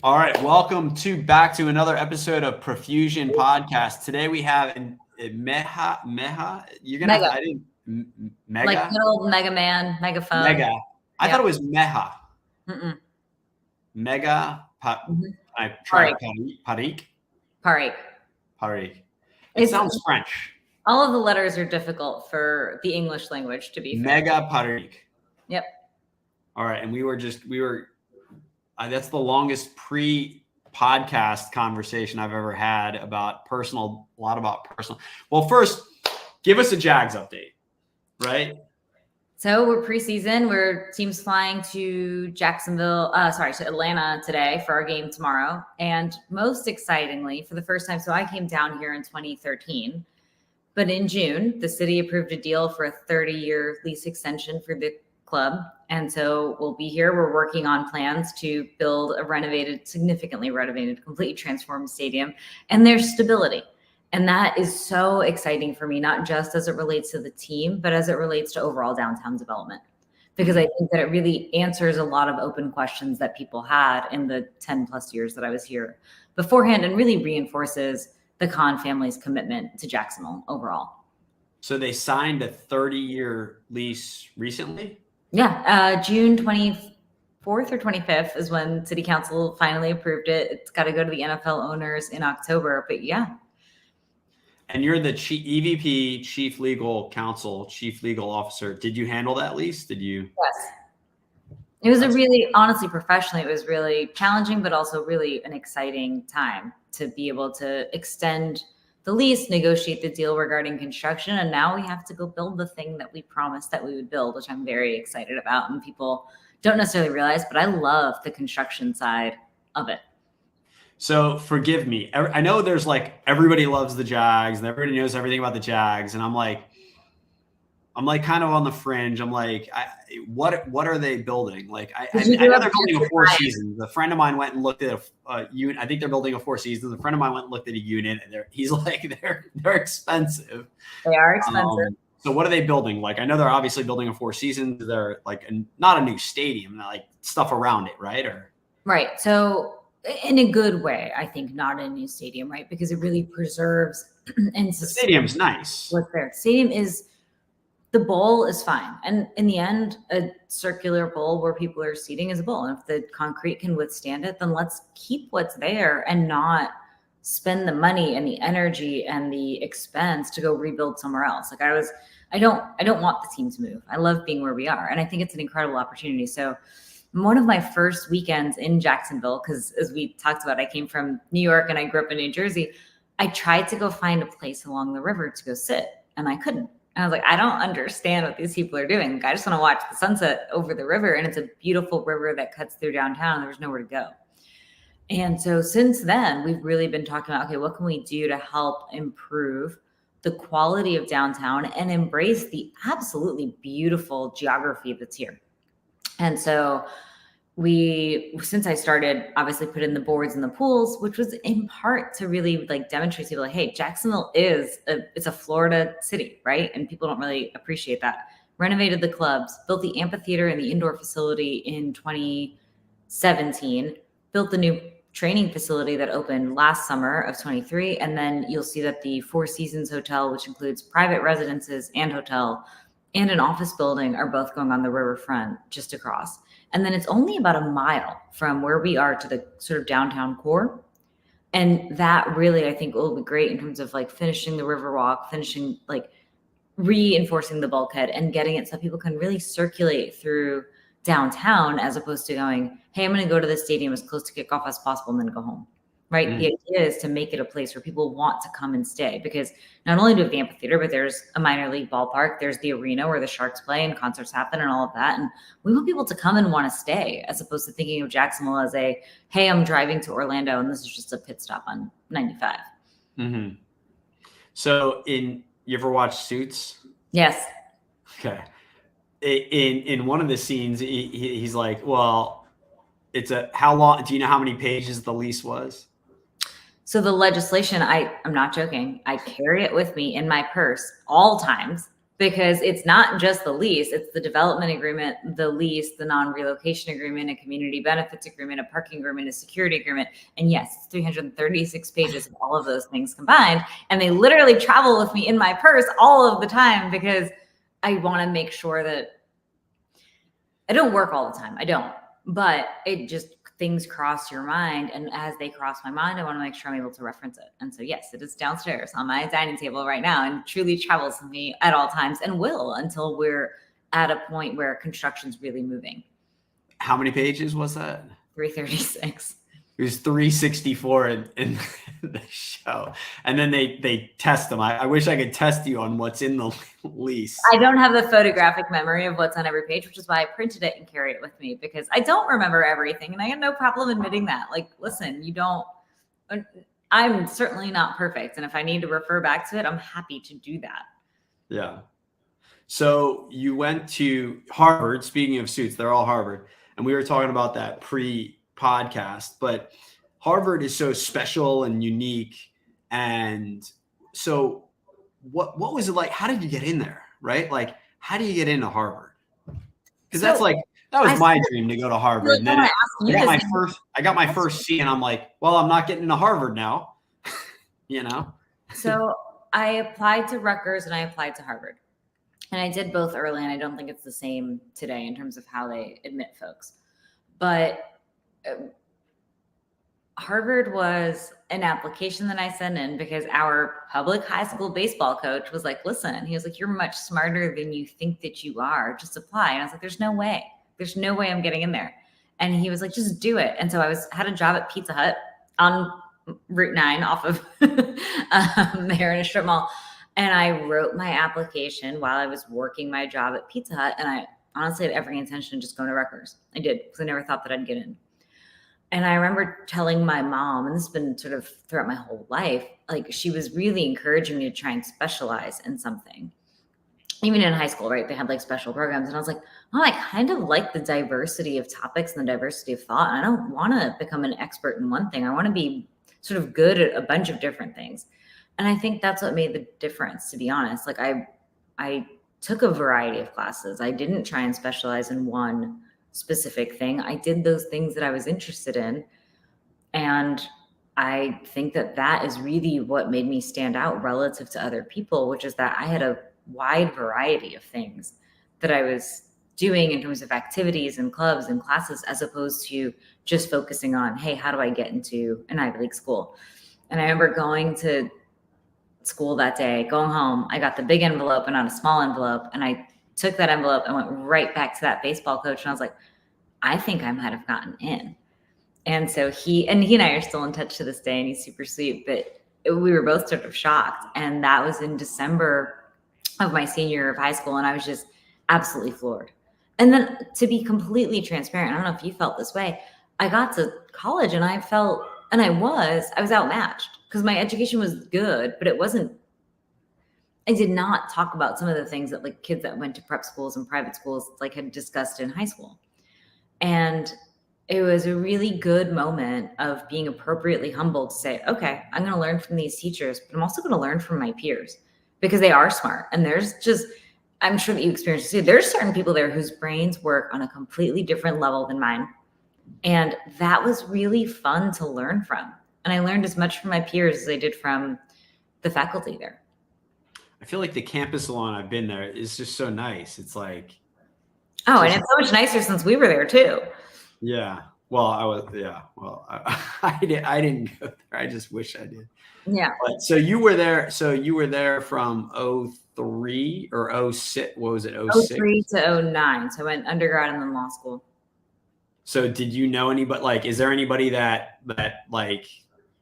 All right, welcome back to another episode of Profusion Podcast. Today we have Megha. You're gonna have Megha. to. I didn't Megha. Like good old Mega Man, megaphone. Megha. I thought it was Meha. Mm-mm. Megha. Mhm. I tried Parekh. Parekh. It sounds French. All of the letters are difficult for the English language, to be fair. Megha Parekh. Yep. All right, and we were. That's the longest pre-podcast conversation I've ever had about personal. Well, first, give us a Jags update, right? So we're preseason. We're teams flying to to Atlanta today for our game tomorrow. And most excitingly, for the first time, so I came down here in 2013, but in June, the city approved a deal for a 30-year lease extension for the club. And so we'll be here. We're working on plans to build a significantly renovated, completely transformed stadium, and there's stability. And that is so exciting for me, not just as it relates to the team, but as it relates to overall downtown development, because I think that it really answers a lot of open questions that people had in the 10 plus years that I was here beforehand, and really reinforces the Khan family's commitment to Jacksonville overall. So they signed a 30-year lease recently? Yeah, June 24th or 25th is when City Council finally approved it. It's got to go to the NFL owners in October, but yeah. And you're the EVP, Chief Legal Counsel, Chief Legal Officer. Did you handle that lease? Did you? Yes. It was honestly, professionally, it was really challenging, but also really an exciting time to be able to extend the lease, negotiate the deal regarding construction, and now we have to go build the thing that we promised that we would build, which I'm very excited about. And people don't necessarily realize, but I love the construction side of it. So forgive me. I know there's like everybody loves the Jags and everybody knows everything about the Jags, and I'm like kind of on the fringe. I'm like, what are they building? Like I know they're building a Four Seasons. A friend of mine went and looked at a unit. I think they're building a Four Seasons. A friend of mine went and looked at a unit, and he's like, they're expensive. They are expensive. So what are they building? Like I know they're obviously building a Four Seasons. They're like not a new stadium, like stuff around it, right? Right. So in a good way, I think, not a new stadium, right? Because it really preserves and the stadium's nice. What's there? Stadium is. The bowl is fine. And in the end, a circular bowl where people are seating is a bowl. And if the concrete can withstand it, then let's keep what's there and not spend the money and the energy and the expense to go rebuild somewhere else. Like I don't want the team to move. I love being where we are. And I think it's an incredible opportunity. So one of my first weekends in Jacksonville, because as we talked about, I came from New York and I grew up in New Jersey. I tried to go find a place along the river to go sit, and I couldn't. And I was like, I don't understand what these people are doing. Like, I just want to watch the sunset over the river. And it's a beautiful river that cuts through downtown. And there's nowhere to go. And so since then, we've really been talking about, okay, what can we do to help improve the quality of downtown and embrace the absolutely beautiful geography that's here? And so since I started, obviously put in the boards and the pools, which was in part to really like demonstrate to people like, hey, Jacksonville it's a Florida city, right? And people don't really appreciate that. Renovated the clubs, built the amphitheater and the indoor facility in 2017, built the new training facility that opened last summer of 23. And then you'll see that the Four Seasons Hotel, which includes private residences and hotel and an office building, are both going on the riverfront just across. And then it's only about a mile from where we are to the sort of downtown core. And that really, I think, will be great in terms of like finishing the Riverwalk, like reinforcing the bulkhead and getting it so people can really circulate through downtown, as opposed to going, hey, I'm going to go to the stadium as close to kickoff as possible and then go home. Right. The idea is to make it a place where people want to come and stay, because not only do we have the amphitheater, but there's a minor league ballpark. There's the arena where the Sharks play and concerts happen and all of that. And we want people to come and want to stay, as opposed to thinking of Jacksonville as hey, I'm driving to Orlando and this is just a pit stop on 95. Mm-hmm. So you ever watch Suits? Yes. Okay. In one of the scenes, he's like, well, how long, do you know how many pages the lease was? So the legislation, I'm not joking, I carry it with me in my purse all times because it's not just the lease, it's the development agreement, the lease, the non-relocation agreement, a community benefits agreement, a parking agreement, a security agreement. And yes, it's 336 pages of all of those things combined. And they literally travel with me in my purse all of the time because I want to make sure that I don't work all the time. I don't, but it just, things cross your mind. And as they cross my mind, I want to make sure I'm able to reference it. And so, yes, it is downstairs on my dining table right now and truly travels with me at all times and will until we're at a point where construction's really moving. How many pages was that? 336. It was 364 in the show. And then they test them. I wish I could test you on what's in the lease. I don't have the photographic memory of what's on every page, which is why I printed it and carried it with me, because I don't remember everything. And I have no problem admitting that. Like, listen, I'm certainly not perfect. And if I need to refer back to it, I'm happy to do that. Yeah. So you went to Harvard. Speaking of suits, they're all Harvard. And we were talking about that pre-podcast, but Harvard is so special and unique. And so what was it like? How did you get in there? Right? Like, how do you get into Harvard? Because that was my dream, to go to Harvard. And then I got my first C, and I'm like, well, I'm not getting into Harvard now. So I applied to Rutgers and I applied to Harvard. And I did both early, and I don't think it's the same today in terms of how they admit folks. But Harvard was an application that I sent in because our public high school baseball coach was like, listen, he was like, you're much smarter than you think that you are. Just apply. And I was like, there's no way. There's no way I'm getting in there. And he was like, just do it. And so I had a job at Pizza Hut on Route 9 off of there in a strip mall. And I wrote my application while I was working my job at Pizza Hut. And I honestly had every intention of just going to Rutgers. I did, because I never thought that I'd get in. And I remember telling my mom, and this has been sort of throughout my whole life, like, she was really encouraging me to try and specialize in something. Even in high school, right? They had like special programs. And I was like, oh, I kind of like the diversity of topics and the diversity of thought. And I don't want to become an expert in one thing. I want to be sort of good at a bunch of different things. And I think that's what made the difference, to be honest. Like, I took a variety of classes. I didn't try and specialize in one specific thing. I did those things that I was interested in. And I think that is really what made me stand out relative to other people, which is that I had a wide variety of things that I was doing in terms of activities and clubs and classes, as opposed to just focusing on, hey, how do I get into an Ivy League school? And I remember going to school that day, going home, I got the big envelope and not a small envelope. And I took that envelope and went right back to that baseball coach. And I was like, I think I might have gotten in. And so he and I are still in touch to this day, and he's super sweet, but we were both sort of shocked. And that was in December of my senior year of high school. And I was just absolutely floored. And then, to be completely transparent, I don't know if you felt this way, I got to college and I was outmatched because my education was good, but I did not talk about some of the things that like kids that went to prep schools and private schools like had discussed in high school. And it was a really good moment of being appropriately humbled to say, okay, I'm going to learn from these teachers, but I'm also going to learn from my peers because they are smart. And I'm sure that you experienced it too. There's certain people there whose brains work on a completely different level than mine. And that was really fun to learn from. And I learned as much from my peers as I did from the faculty there. I feel like the campus salon, I've been there, is just so nice. It's like, and it's so much nicer since we were there too. Yeah. Well, I didn't go there. I just wish I did. Yeah. But, so you were there from 03 or 06. What was it? 06? 03 to 09. So I went undergrad and then law school. So did you know anybody, like, is there anybody that like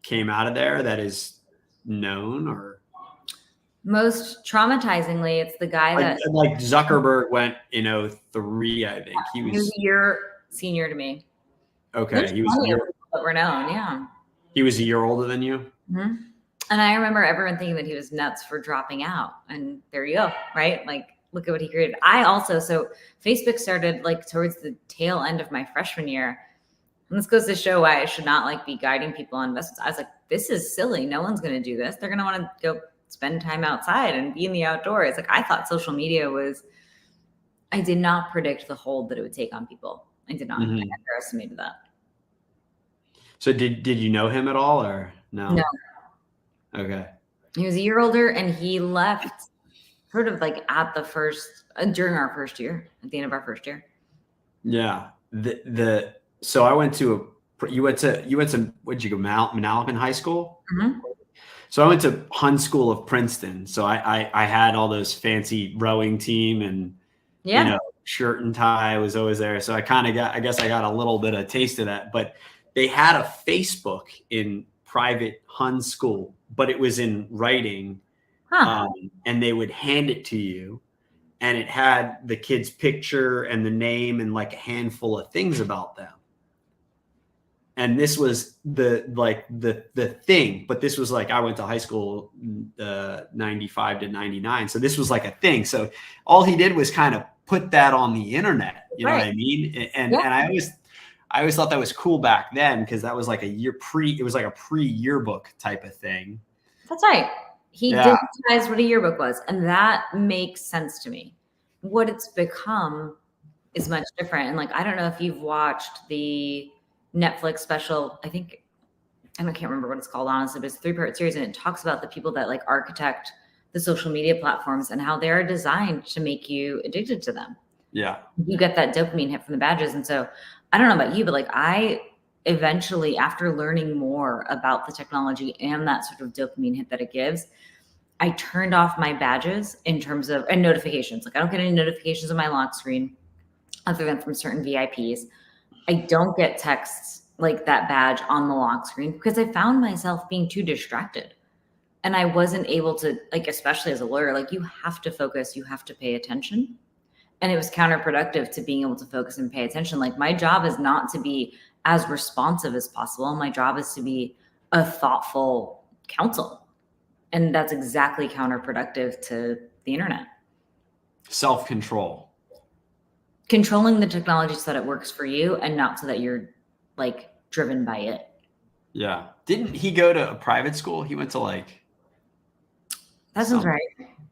came out of there that is known? Or most traumatizingly, it's the guy that like Zuckerberg went in 03, I think. He was a year senior to me. Okay. He was a year, that were known. Yeah. He was a year older than you. Mm-hmm. And I remember everyone thinking that he was nuts for dropping out. And there you go. Right. Like, look at what he created. So Facebook started like towards the tail end of my freshman year. And this goes to show why I should not like be guiding people on investments. I was like, this is silly. No one's going to do this. They're going to want to go spend time outside and be in the outdoors. Like I thought social media I did not predict the hold that it would take on people. I did not. I underestimated that. So did you know him at all or no? No. Okay. He was a year older and he left sort of like during our first year, at the end of our first year. Yeah. So I went to you went to where'd you go? Manalapan High School? Mm-hmm. So I went to Hun School of Princeton. So I had all those fancy rowing team and shirt and tie was always there. So I guess I got a little bit of taste of that. But they had a Facebook in private Hun school, but it was in writing. And they would hand it to you. And it had the kid's picture and the name and like a handful of things about them. And this was the thing, but this was like, I went to high school 95 to 99. So this was like a thing. So all he did was kind of put that on the internet, you know what I mean? And I always thought that was cool back then because that was like it was like a pre-yearbook type of thing. That's right. He digitized what a yearbook was, and that makes sense to me. What it's become is much different. And like, I don't know if you've watched the Netflix special. I can't remember what it's called, honestly, but it's a 3-part series, and it talks about the people that like architect the social media platforms and how they're designed to make you addicted to them. Yeah. You get that dopamine hit from the badges. And so I don't know about you, but like I eventually, after learning more about the technology and that sort of dopamine hit that it gives, I turned off my badges and notifications. Like I don't get any notifications on my lock screen other than from certain VIPs. I don't get texts like that badge on the lock screen because I found myself being too distracted. And I wasn't able to, like, especially as a lawyer, like you have to focus, you have to pay attention. And it was counterproductive to being able to focus and pay attention. Like my job is not to be as responsive as possible. My job is to be a thoughtful counsel. And that's exactly counterproductive to the internet. Self-control. Controlling the technology so that it works for you and not so that you're like driven by it. Yeah. Didn't he go to a private school? He went to like. That sounds right.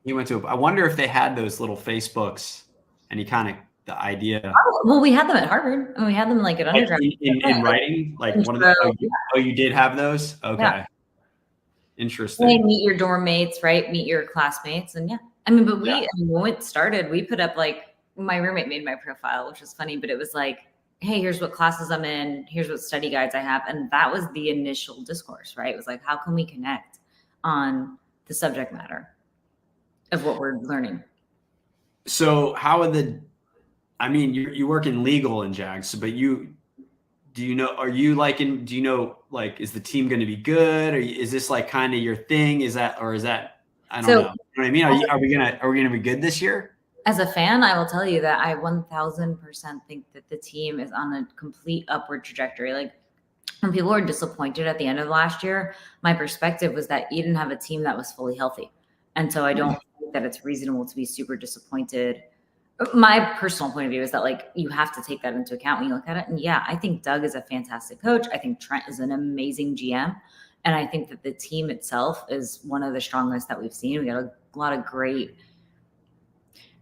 He went to, I wonder if they had those little Facebooks and he kind of, the idea. Oh, well, we had them at Harvard and we had them like at undergrad. In writing? Like one of the, you did have those? Okay. Yeah. Interesting. And meet your dorm mates, right? Meet your classmates. And I mean, but when it started, we put up like, my roommate made my profile, which was funny, but it was like, hey, here's what classes I'm in. Here's what study guides I have. And that was the initial discourse, right? It was like, how can we connect on the subject matter of what we're learning? So you work in legal in Jags, but is the team going to be good? Or is this like kind of your thing? I don't know. You know what I mean? Are we going to be good this year? As a fan, I will tell you that I 1000% think that the team is on a complete upward trajectory. Like when people were disappointed at the end of last year, my perspective was that you didn't have a team that was fully healthy. And so I don't think that it's reasonable to be super disappointed. My personal point of view is that like you have to take that into account when you look at it. And I think Doug is a fantastic coach. I think Trent is an amazing GM. And I think that the team itself is one of the strongest that we've seen. We got a lot of great.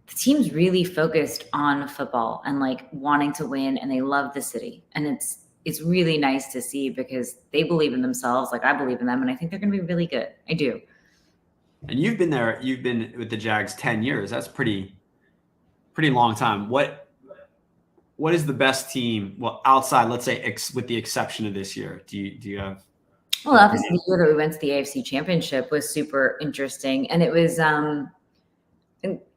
The team's really focused on football and like wanting to win, and they love the city. And it's really nice to see because they believe in themselves. Like I believe in them, and I think they're going to be really good. I do. And you've been with the Jags 10 years. That's pretty long time. What is the best team? Well, outside, let's say with the exception of this year, do you have? Well, obviously the year that we went to the AFC Championship was super interesting. And it was,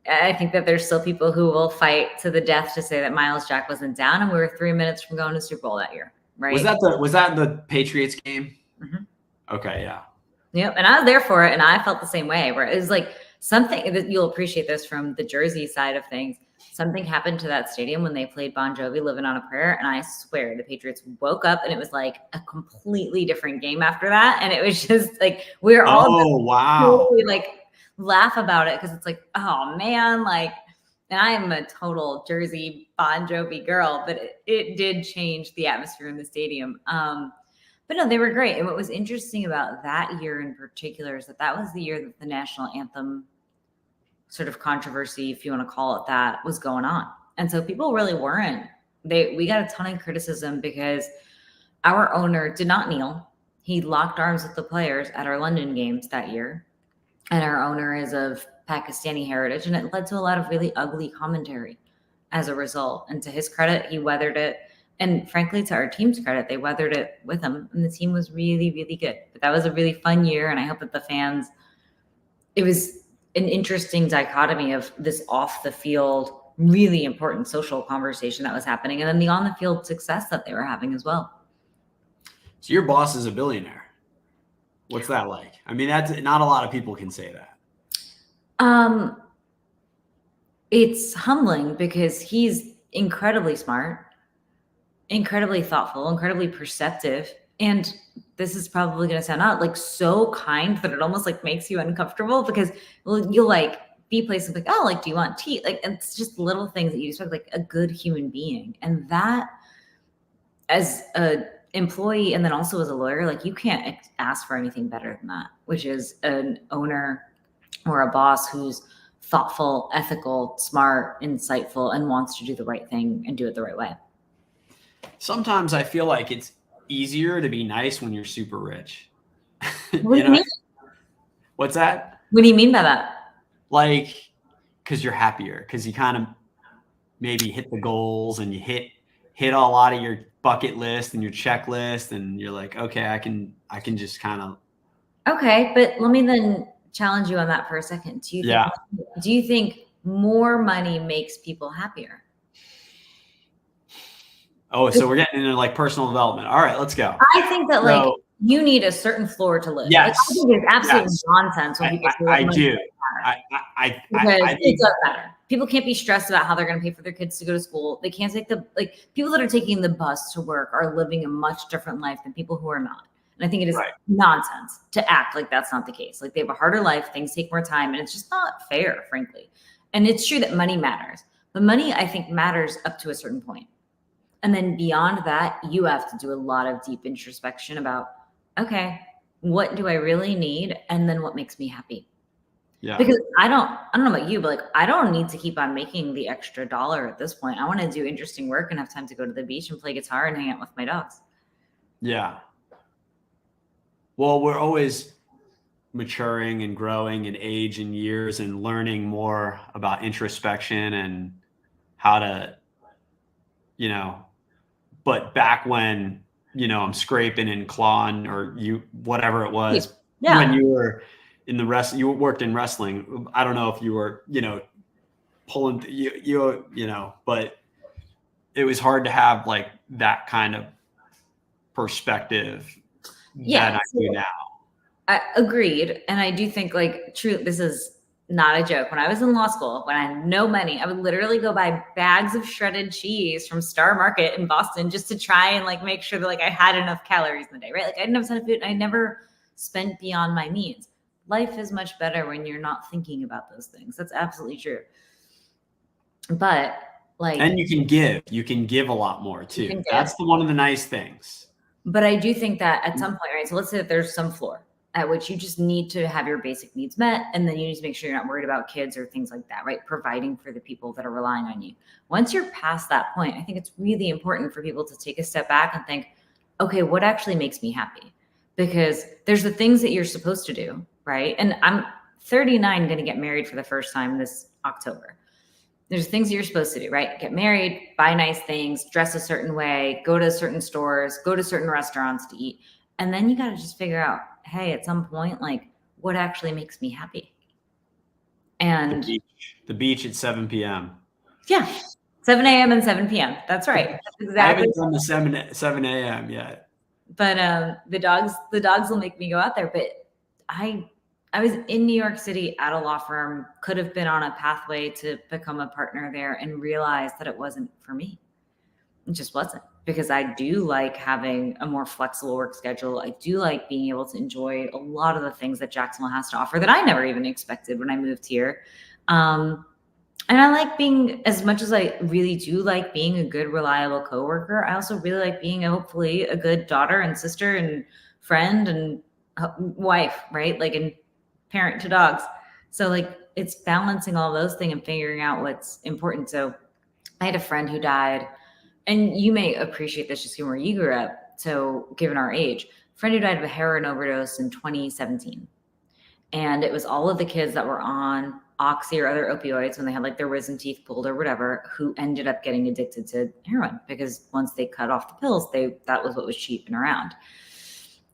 I think that there's still people who will fight to the death to say that Miles Jack wasn't down, and we were 3 minutes from going to Super Bowl that year, right? Was that the Patriots game? Mm-hmm. Okay, yeah. Yep, and I was there for it, and I felt the same way. Where it was like something that you'll appreciate this from the Jersey side of things. Something happened to that stadium when they played Bon Jovi, "Living on a Prayer," and I swear the Patriots woke up, and it was like a completely different game after that, and it was just like we were all totally like laugh about it because it's like, oh man, like, and I am a total Jersey Bon Jovi girl, but it did change the atmosphere in the stadium. But no, they were great. And what was interesting about that year in particular is that that was the year that the national anthem sort of controversy, if you want to call it that, was going on. And so people really weren't. We got a ton of criticism because our owner did not kneel. He locked arms with the players at our London games that year. And our owner is of Pakistani heritage, and it led to a lot of really ugly commentary as a result. And to his credit, he weathered it. And frankly, to our team's credit, they weathered it with him. And the team was really, really good. But that was a really fun year. And I hope that the fans, it was an interesting dichotomy of this off the field, really important social conversation that was happening, and then the on the field success that they were having as well. So your boss is a billionaire. What's that like? I mean, that's not a lot of people can say that. It's humbling because he's incredibly smart, incredibly thoughtful, incredibly perceptive. And this is probably going to sound out like so kind that it almost like makes you uncomfortable because you'll like be places like, oh, like, do you want tea? Like, it's just little things that you expect, like a good human being. And that as a employee and then also as a lawyer, like you can't ask for anything better than that, which is an owner or a boss who's thoughtful, ethical, smart, insightful, and wants to do the right thing and do it the right way. Sometimes I feel like it's easier to be nice when you're super rich. What do you mean? What's that? What do you mean by that? Like, because you're happier, because you kind of maybe hit the goals and you hit a lot of your bucket list and your checklist, and you're like, okay, I can just kind of. Okay, but let me then challenge you on that for a second. Do you think more money makes people happier? Oh, so we're getting into like personal development. All right, let's go. I think that like you need a certain floor to live. Yes. Like, I think it's absolute nonsense when people say I do. It does matter. People can't be stressed about how they're going to pay for their kids to go to school. They can't take people that are taking the bus to work are living a much different life than people who are not. And I think it is nonsense to act like that's not the case. Like they have a harder life, things take more time, and it's just not fair, frankly. And it's true that money matters, but money, I think, matters up to a certain point. And then beyond that, you have to do a lot of deep introspection about, okay, what do I really need? And then what makes me happy? Yeah. Because I don't know about you, but like, I don't need to keep on making the extra dollar at this point. I want to do interesting work and have time to go to the beach and play guitar and hang out with my dogs. Yeah. Well, we're always maturing and growing in age and years and learning more about introspection and how to, but back when, I'm scraping and clawing or whatever it was, when you were in the you worked in wrestling. I don't know if you were, pulling, but it was hard to have like that kind of perspective that I do now. I agreed. And I do think this is not a joke. When I was in law school, when I had no money, I would literally go buy bags of shredded cheese from Star Market in Boston just to try and make sure that I had enough calories in the day, right? Like I didn't have a ton of food. I never spent beyond my means. Life is much better when you're not thinking about those things. That's absolutely true. But and you can give a lot more too. That's one of the nice things. But I do think that at some point, right? So let's say that there's some floor at which you just need to have your basic needs met. And then you need to make sure you're not worried about kids or things like that, right? Providing for the people that are relying on you. Once you're past that point, I think it's really important for people to take a step back and think, okay, what actually makes me happy? Because there's the things that you're supposed to do, right? And I'm 39, going to get married for the first time this October. There's things that you're supposed to do, right? Get married, buy nice things, dress a certain way, go to certain stores, go to certain restaurants to eat. And then you got to just figure out, hey, at some point, what actually makes me happy? And the beach at 7 p.m. Yeah. 7 a.m. and 7 p.m. That's right. That's exactly. I haven't done the 7 a.m. yet. But the dogs will make me go out there. But I was in New York City at a law firm, could have been on a pathway to become a partner there and realized that it wasn't for me. It just wasn't, because I do like having a more flexible work schedule. I do like being able to enjoy a lot of the things that Jacksonville has to offer that I never even expected when I moved here. And I like being, as much as I really do like being a good, reliable coworker, I also really like being hopefully a good daughter and sister and friend and wife, right? Like, and parent to dogs. So like it's balancing all those things and figuring out what's important. So I had a friend who died, and you may appreciate this just given where you grew up. So given our age, a friend who died of a heroin overdose in 2017. And it was all of the kids that were on oxy or other opioids when they had like their wisdom teeth pulled or whatever, who ended up getting addicted to heroin, because once they cut off the pills, that was what was cheap and around.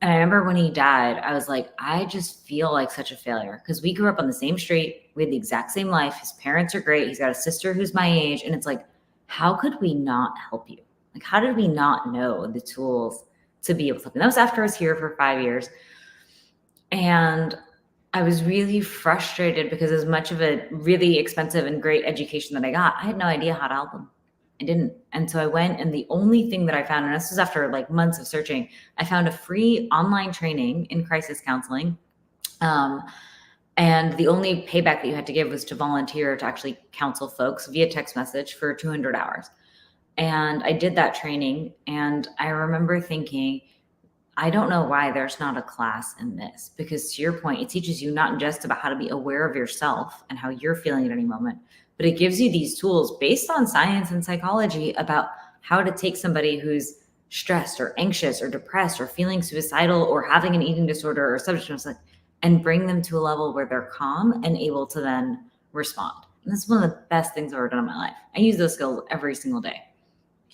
And I remember when he died, I was like, I just feel like such a failure, because we grew up on the same street. We had the exact same life. His parents are great. He's got a sister who's my age. And it's like, how could we not help you? Like, how did we not know the tools to be able to help you? And that was after I was here for 5 years. And I was really frustrated because as much of a really expensive and great education that I got, I had no idea how to help them. I didn't. And so I went, and the only thing that I found, and this was after like months of searching, I found a free online training in crisis counseling. And the only payback that you had to give was to volunteer to actually counsel folks via text message for 200 hours. And I did that training. And I remember thinking, I don't know why there's not a class in this, because to your point, it teaches you not just about how to be aware of yourself and how you're feeling at any moment, but it gives you these tools based on science and psychology about how to take somebody who's stressed or anxious or depressed or feeling suicidal or having an eating disorder or substance abuse and bring them to a level where they're calm and able to then respond. And this is one of the best things I've ever done in my life. I use those skills every single day.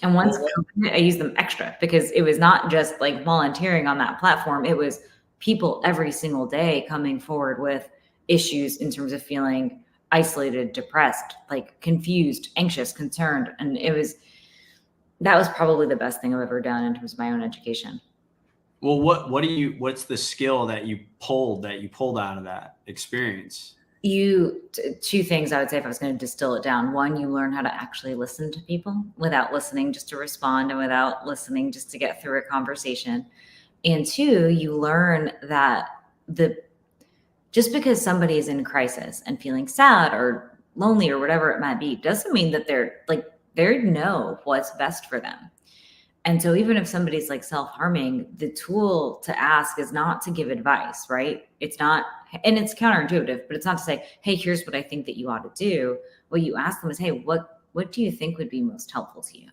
And once I used them extra, because it was not just like volunteering on that platform. It was people every single day coming forward with issues in terms of feeling isolated, depressed, like confused, anxious, concerned. And that was probably the best thing I've ever done in terms of my own education. Well, what's the skill that you pulled out of that experience? Two things I would say if I was going to distill it down. One, you learn how to actually listen to people without listening just to respond and without listening just to get through a conversation. And two, you learn that just because somebody is in crisis and feeling sad or lonely or whatever it might be, doesn't mean that they know what's best for them. And so even if somebody's like self-harming, the tool to ask is not to give advice, right? It's not, and it's counterintuitive, but it's not to say, hey, here's what I think that you ought to do. What you ask them is, hey, what do you think would be most helpful to you?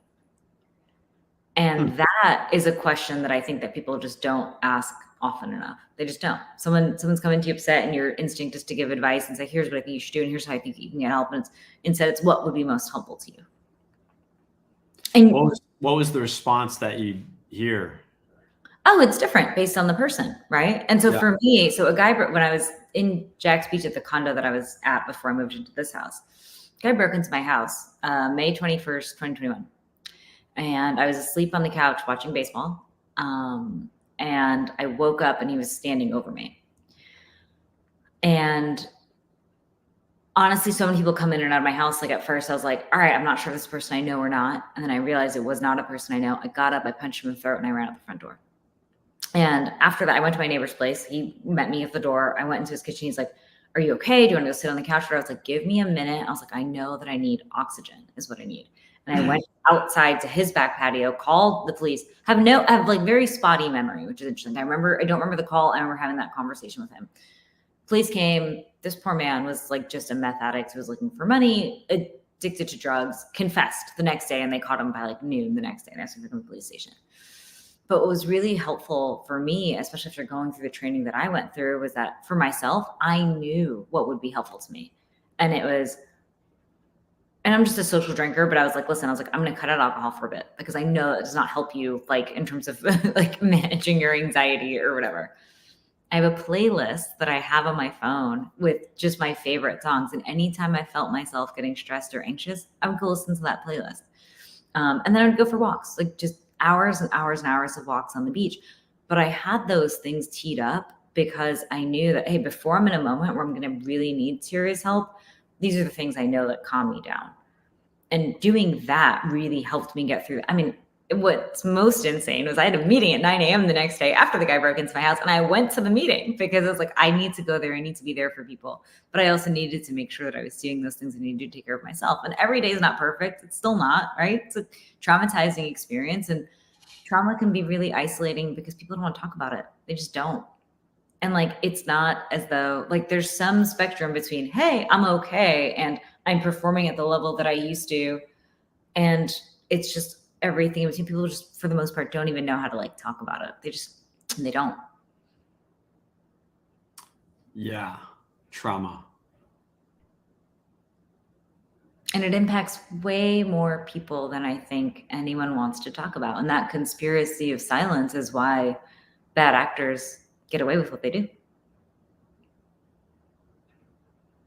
And that is a question that I think that people just don't ask often enough. They just don't. Someone's coming to you upset, and your instinct is to give advice and say, here's what I think you should do, and here's how I think you can get help. And instead it's what would be most helpful to you. And what was the response that you hear? Oh, it's different based on the person, right? And so for me, so a guy, when I was in Jack's Beach at the condo that I was at before I moved into this house, a guy broke into my house May 21st, 2021. And I was asleep on the couch watching baseball. And I woke up and he was standing over me. And honestly, so many people come in and out of my house. Like at first I was like, all right, I'm not sure if this person I know or not. And then I realized it was not a person I know. I got up, I punched him in the throat, and I ran out the front door. And after that, I went to my neighbor's place. He met me at the door. I went into his kitchen. He's like, are you okay? Do you want to go sit on the couch? I was like, give me a minute. I was like, I know that I need oxygen is what I need. And I went outside to his back patio, called the police. I have like very spotty memory, which is interesting. I don't remember the call. I remember having that conversation with him. Police came. This poor man was like just a meth addict who was looking for money, addicted to drugs, confessed the next day, and they caught him by like noon the next day. And I took him to the police station. But what was really helpful for me, especially after going through the training that I went through, was that for myself, I knew what would be helpful to me. And I'm just a social drinker, but I was like, listen, I'm going to cut out alcohol for a bit, because I know it does not help you like in terms of like managing your anxiety or whatever. I have a playlist that I have on my phone with just my favorite songs. And anytime I felt myself getting stressed or anxious, I would go listen to that playlist. And then I would go for walks, like just hours and hours and hours of walks on the beach. But I had those things teed up because I knew that, hey, before I'm in a moment where I'm going to really need serious help, these are the things I know that calm me down. And doing that really helped me get through. I mean, what's most insane was I had a meeting at 9 a.m. the next day after the guy broke into my house, and I went to the meeting because I was like, I need to go there. I need to be there for people. But I also needed to make sure that I was doing those things I needed to take care of myself. And every day is not perfect. It's still not, right? It's a traumatizing experience. And trauma can be really isolating because people don't want to talk about it. They just don't. And like, it's not as though like there's some spectrum between, hey, I'm okay, and I'm performing at the level that I used to. And it's just everything in between. People just, for the most part, don't even know how to like talk about it. They don't. Yeah. Trauma. And it impacts way more people than I think anyone wants to talk about. And that conspiracy of silence is why bad actors get away with what they do.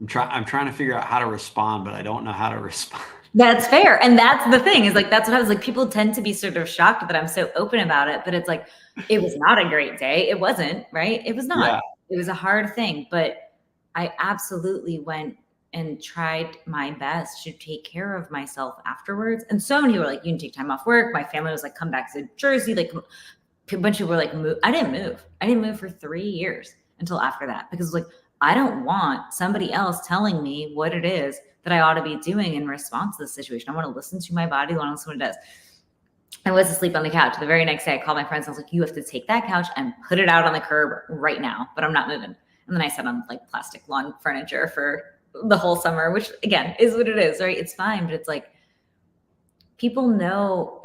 I'm trying to figure out how to respond, but I don't know how to respond. That's fair. And that's the thing is like, that's what I was like, people tend to be sort of shocked that I'm so open about it, but it's like, it was not a great day. It wasn't, right? It was not. Yeah. It was a hard thing, but I absolutely went and tried my best to take care of myself afterwards. And so many were like, you can take time off work. My family was like, come back to Jersey. Like a bunch of people were like, move. I didn't move. I didn't move for 3 years until after that, because like, I don't want somebody else telling me what it is that I ought to be doing in response to this situation. I want to listen to my body. I want to listen to what it does. I was asleep on the couch. The very next day, I called my friends. I was like, you have to take that couch and put it out on the curb right now, but I'm not moving. And then I sat on like plastic lawn furniture for the whole summer, which again is what it is, right? It's fine, but it's like, people know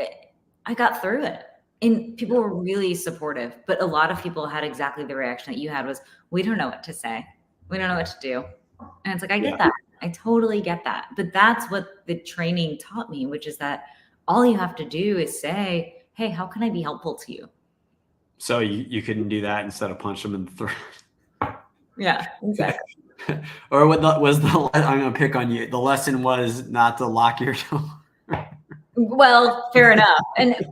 I got through it. And people were really supportive, but a lot of people had exactly the reaction that you had was, we don't know what to say. We don't know what to do. And it's like, I get that. I totally get that. But that's what the training taught me, which is that all you have to do is say, hey, how can I be helpful to you? So you couldn't do that instead of punch them in the throat. Yeah, exactly. Or what was the, I'm going to pick on you. The lesson was not to lock your door. Well, fair enough.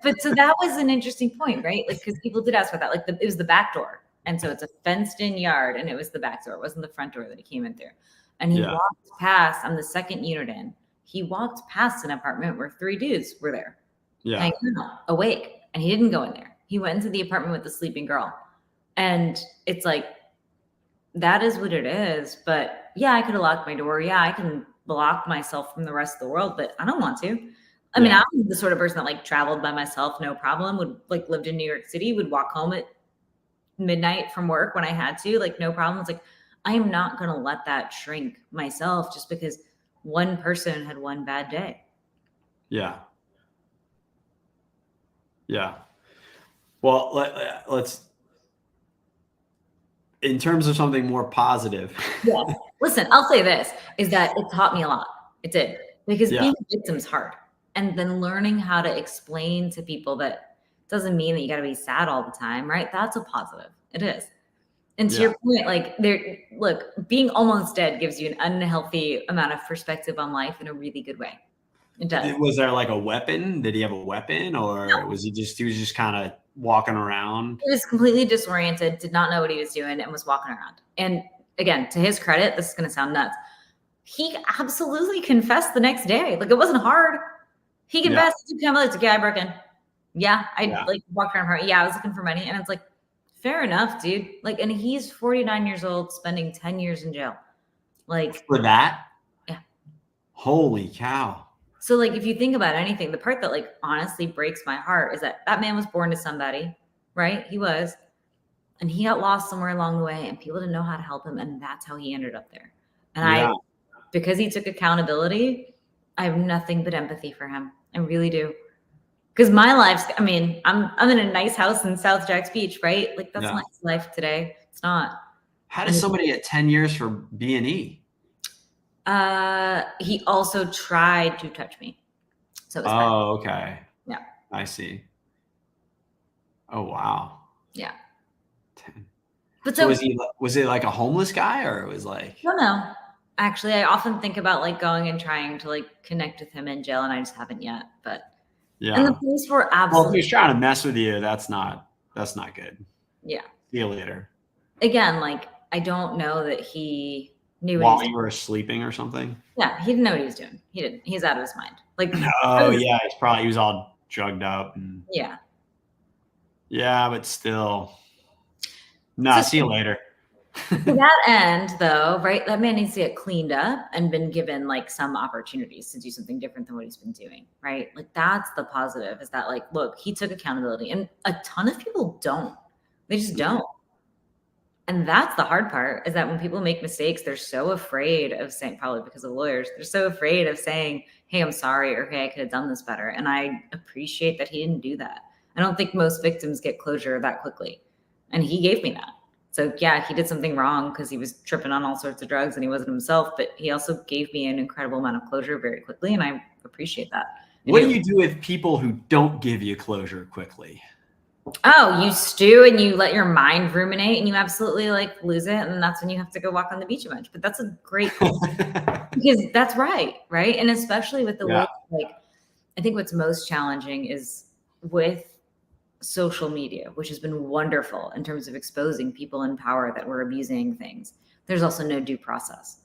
But so that was an interesting point, right? Like, because people did ask about that. Like it was the back door. And so it's a fenced in yard and it was the back door. It wasn't the front door that he came in through. And he walked past, I'm the second unit in. He walked past an apartment where 3 dudes were there. Yeah. Awake. And he didn't go in there. He went into the apartment with the sleeping girl. And it's like, that is what it is. But yeah, I could have locked my door. Yeah, I can block myself from the rest of the world, but I don't want to. I mean, I'm the sort of person that like traveled by myself, no problem, would like lived in New York City, would walk home at midnight from work when I had to, like no problem. It's like, I am not going to let that shrink myself just because one person had one bad day. Yeah. Yeah. Well, let's, in terms of something more positive. Yeah. Listen, I'll say this is that it taught me a lot. It did, because being a victim is hard. And then learning how to explain to people that doesn't mean that you got to be sad all the time, right? That's a positive. It is. And to your point, like look, being almost dead gives you an unhealthy amount of perspective on life in a really good way. It does. Was there like a weapon? Did he have a weapon, or was he was just kind of walking around? He was completely disoriented, did not know what he was doing, and was walking around. And again, to his credit, this is going to sound nuts. He absolutely confessed the next day. Like it wasn't hard. He confessed to him, like, yeah, I broke in. Yeah, I like walked around her. Yeah, I was looking for money. And it's like, fair enough, dude. Like, and he's 49 years old, spending 10 years in jail. Like for that? Yeah. Holy cow. So like, if you think about anything, the part that like honestly breaks my heart is that man was born to somebody, right? He was, and he got lost somewhere along the way and people didn't know how to help him. And that's how he ended up there. And because he took accountability, I have nothing but empathy for him. I really do. Because my life's, I mean, I'm in a nice house in South Jacks Beach, right? Like that's not his life today. It's not. How does somebody get 10 years for B&E? He also tried to touch me. So it was okay. Yeah. I see. Oh, wow. Yeah. 10. But so was he like a homeless guy, or it was like? No. Actually, I often think about like going and trying to like connect with him in jail, and I just haven't yet. But and the police were absolutely. Well, if he's trying to mess with you, that's not good. Yeah. See you later. Again, like I don't know that he knew while you were sleeping or something. Yeah, he didn't know what he was doing. He didn't. He's out of his mind. Like he was all drugged up. And Yeah. yeah, but still. Nah, see you later. To that end, though, right, that man needs to get cleaned up and been given like some opportunities to do something different than what he's been doing, right? Like that's the positive, is that like, look, he took accountability, and a ton of people don't. They just don't. And that's the hard part, is that when people make mistakes, they're so afraid of saying, probably because of lawyers, they're so afraid of saying, hey, I'm sorry, or hey, I could have done this better. And I appreciate that he didn't do that. I don't think most victims get closure that quickly. And he gave me that. So yeah, he did something wrong because he was tripping on all sorts of drugs and he wasn't himself, but he also gave me an incredible amount of closure very quickly. And I appreciate that. What do you do with people who don't give you closure quickly? Oh, you stew and you let your mind ruminate and you absolutely like lose it. And that's when you have to go walk on the beach a bunch. But that's a great because that's right. Right. And especially with the way, like, I think what's most challenging is with social media, which has been wonderful in terms of exposing people in power that were abusing things. There's also no due process.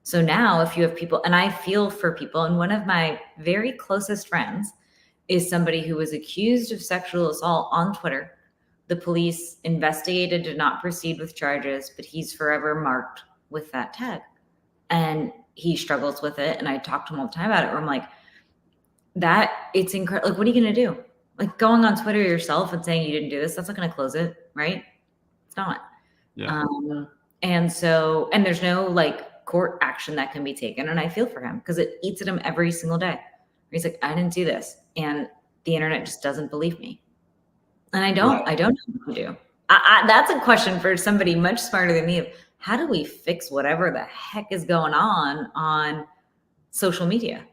So now if you have people, and I feel for people, and one of my very closest friends is somebody who was accused of sexual assault on Twitter. The police investigated, did not proceed with charges, but he's forever marked with that tag. And he struggles with it. And I talk to him all the time about it, where I'm like, that it's incredible. Like, what are you going to do? Like going on Twitter yourself and saying you didn't do this, that's not going to close it, right? It's not. Yeah. And so, and there's no like court action that can be taken. And I feel for him because it eats at him every single day. He's like, I didn't do this. And the internet just doesn't believe me. And I don't know what to do. That's a question for somebody much smarter than me. How do we fix whatever the heck is going on social media?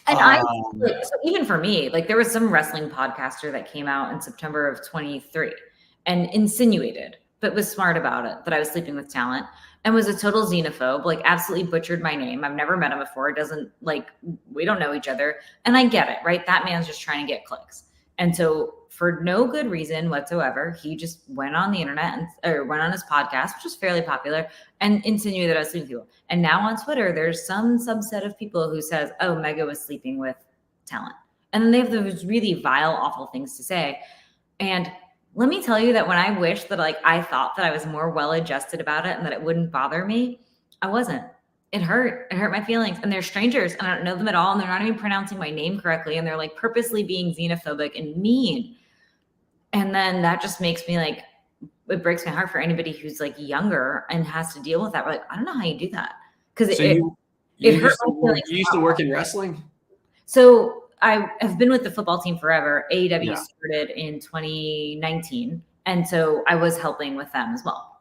And so even for me, like there was some wrestling podcaster that came out in September of 23 and insinuated, but was smart about it, that I was sleeping with talent, and was a total xenophobe, like absolutely butchered my name. I've never met him before. It doesn't, like, we don't know each other. And I get it, right? That man's just trying to get clicks. And so for no good reason whatsoever, he just went on the internet or went on his podcast, which was fairly popular, and insinuated that I was sleeping with people. And now on Twitter, there's some subset of people who says, oh, Megha was sleeping with talent. And then they have those really vile, awful things to say. And let me tell you that when I wish that like I thought that I was more well-adjusted about it and that it wouldn't bother me, I wasn't. It hurt. It hurt my feelings. And they're strangers and I don't know them at all. And they're not even pronouncing my name correctly. And they're like purposely being xenophobic and mean. And then that just makes me like, it breaks my heart for anybody who's like younger and has to deal with that. We're like, I don't know how you do that. Because it hurt my feelings. You used to work in wrestling? So I have been with the football team forever. AEW started in 2019. And so I was helping with them as well.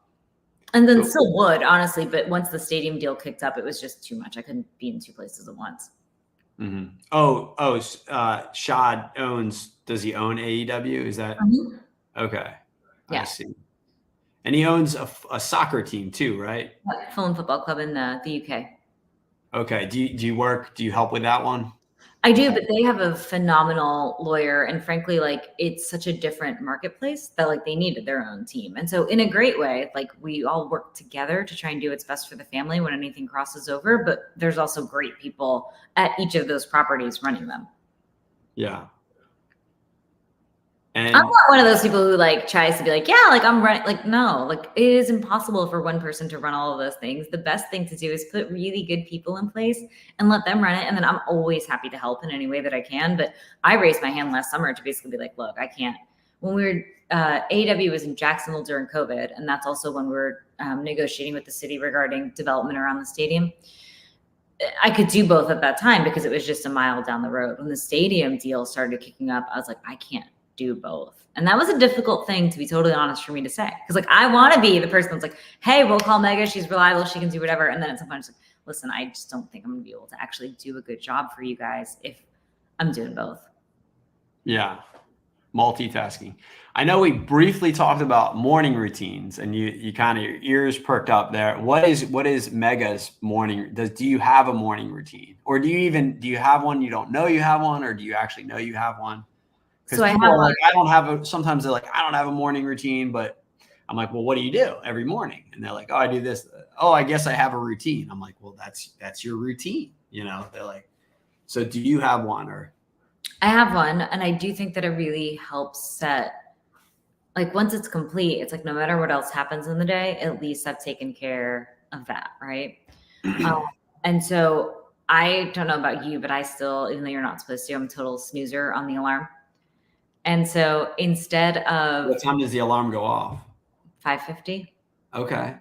And then still would, honestly. But once the stadium deal kicked up, it was just too much. I couldn't be in two places at once. Mm-hmm. Shad does he own AEW? Is that? Mm-hmm. Okay. Yeah. I see. And he owns a soccer team too, right? Fulham Football Club in the UK. Okay. Do you help with that one? I do, but they have a phenomenal lawyer. And frankly, like it's such a different marketplace that like they needed their own team. And so in a great way, like we all work together to try and do what's best for the family when anything crosses over. But there's also great people at each of those properties running them. Yeah. And I'm not one of those people who like tries to be like, yeah, like I'm running. Like, no, like it is impossible for one person to run all of those things. The best thing to do is put really good people in place and let them run it. And then I'm always happy to help in any way that I can. But I raised my hand last summer to basically be like, look, I can't. When we were, AEW was in Jacksonville during COVID. And that's also when we were negotiating with the city regarding development around the stadium. I could do both at that time because it was just a mile down the road. When the stadium deal started kicking up, I was like, I can't do both. And that was a difficult thing, to be totally honest, for me to say. Because like I want to be the person that's like, hey, we'll call Megha. She's reliable. She can do whatever. And then at some point, it's like, listen, I just don't think I'm going to be able to actually do a good job for you guys if I'm doing both. Yeah. Multitasking. I know we briefly talked about morning routines and you kind of, your ears perked up there. What is Megha's morning? Do you have a morning routine, or do you have one? You don't know you have one, or do you actually know you have one? Because sometimes they're like, I don't have a morning routine, but I'm like, well, what do you do every morning? And they're like, oh, I do this. Oh, I guess I have a routine. I'm like, well, that's your routine. You know, they're like, So do you have one or? I have one, and I do think that it really helps set, like once it's complete, it's like no matter what else happens in the day, at least I've taken care of that, right? And so I don't know about you, but I still, even though you're not supposed to, I'm a total snoozer on the alarm. And so instead of What time does the alarm go off? 5:50, Okay.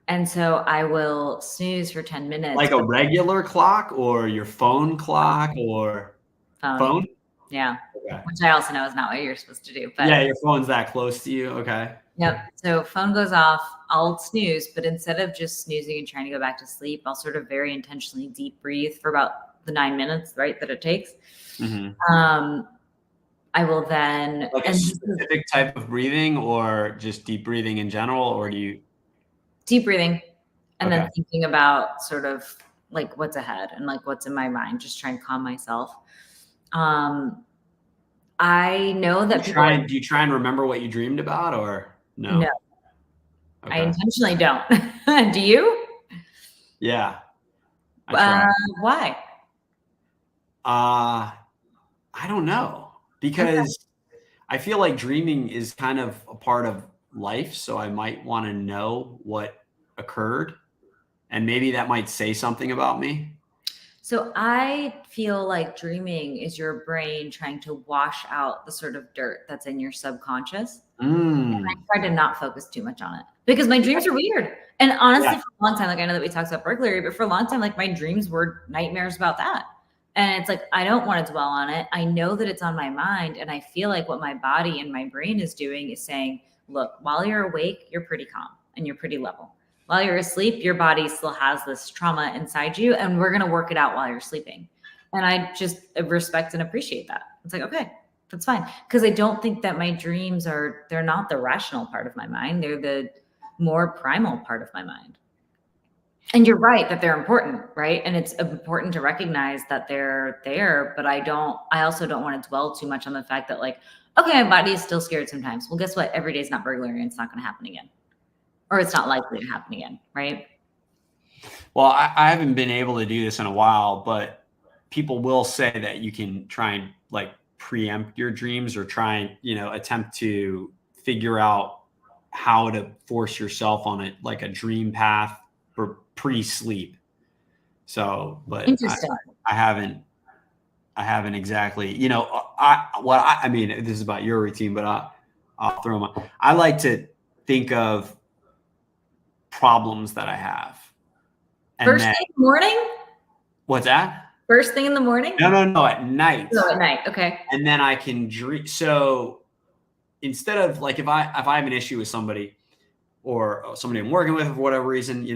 and so I will snooze for 10 minutes. Like a regular clock or your phone clock or phone? Yeah. Okay. Which I also know is not what you're supposed to do. But Yeah, your phone's that close to you. Okay. yep. So phone goes off, I'll snooze, but instead of just snoozing and trying to go back to sleep, I'll sort of very intentionally deep breathe for about the 9 minutes, right, that it takes. I will then like a specific type of breathing or just deep breathing in general, or do you deep breathing and then thinking about sort of like what's ahead and like what's in my mind, just try and calm myself. I know that do you try and remember what you dreamed about or no? No. Okay. I intentionally don't. Do you? Yeah. I why? I don't know, because I feel like dreaming is kind of a part of life. So I might want to know what occurred, and maybe that might say something about me. So I feel like dreaming is your brain trying to wash out the sort of dirt that's in your subconscious. And I try to not focus too much on it because my dreams are weird. And honestly, for a long time, like I know that we talked about burglary, but for a long time, like my dreams were nightmares about that. And it's like, I don't want to dwell on it. I know that it's on my mind. And I feel like what my body and my brain is doing is saying, look, while you're awake, you're pretty calm and you're pretty level. While you're asleep, your body still has this trauma inside you, and we're going to work it out while you're sleeping. And I just respect and appreciate that. It's like, okay, that's fine. Because I don't think that my dreams they're not the rational part of my mind. They're the more primal part of my mind. And you're right that they're important, right? And it's important to recognize that they're there, but I also don't want to dwell too much on the fact that like, okay, my body is still scared sometimes. Well, guess what? Every day is not burglary and it's not going to happen again. Or it's not likely to happen again, right? Well, I haven't been able to do this in a while, but people will say that you can try and like preempt your dreams or try and, attempt to figure out how to force yourself on like a dream path for pre-sleep. So, but I haven't exactly, I mean, this is about your routine, but I'll throw I like to think of problems that I have. And First thing in the morning? What's that? First thing in the morning? No, at night. No, at night. Okay. And then I can dream. So instead of like, if I have an issue with somebody or somebody I'm working with for whatever reason,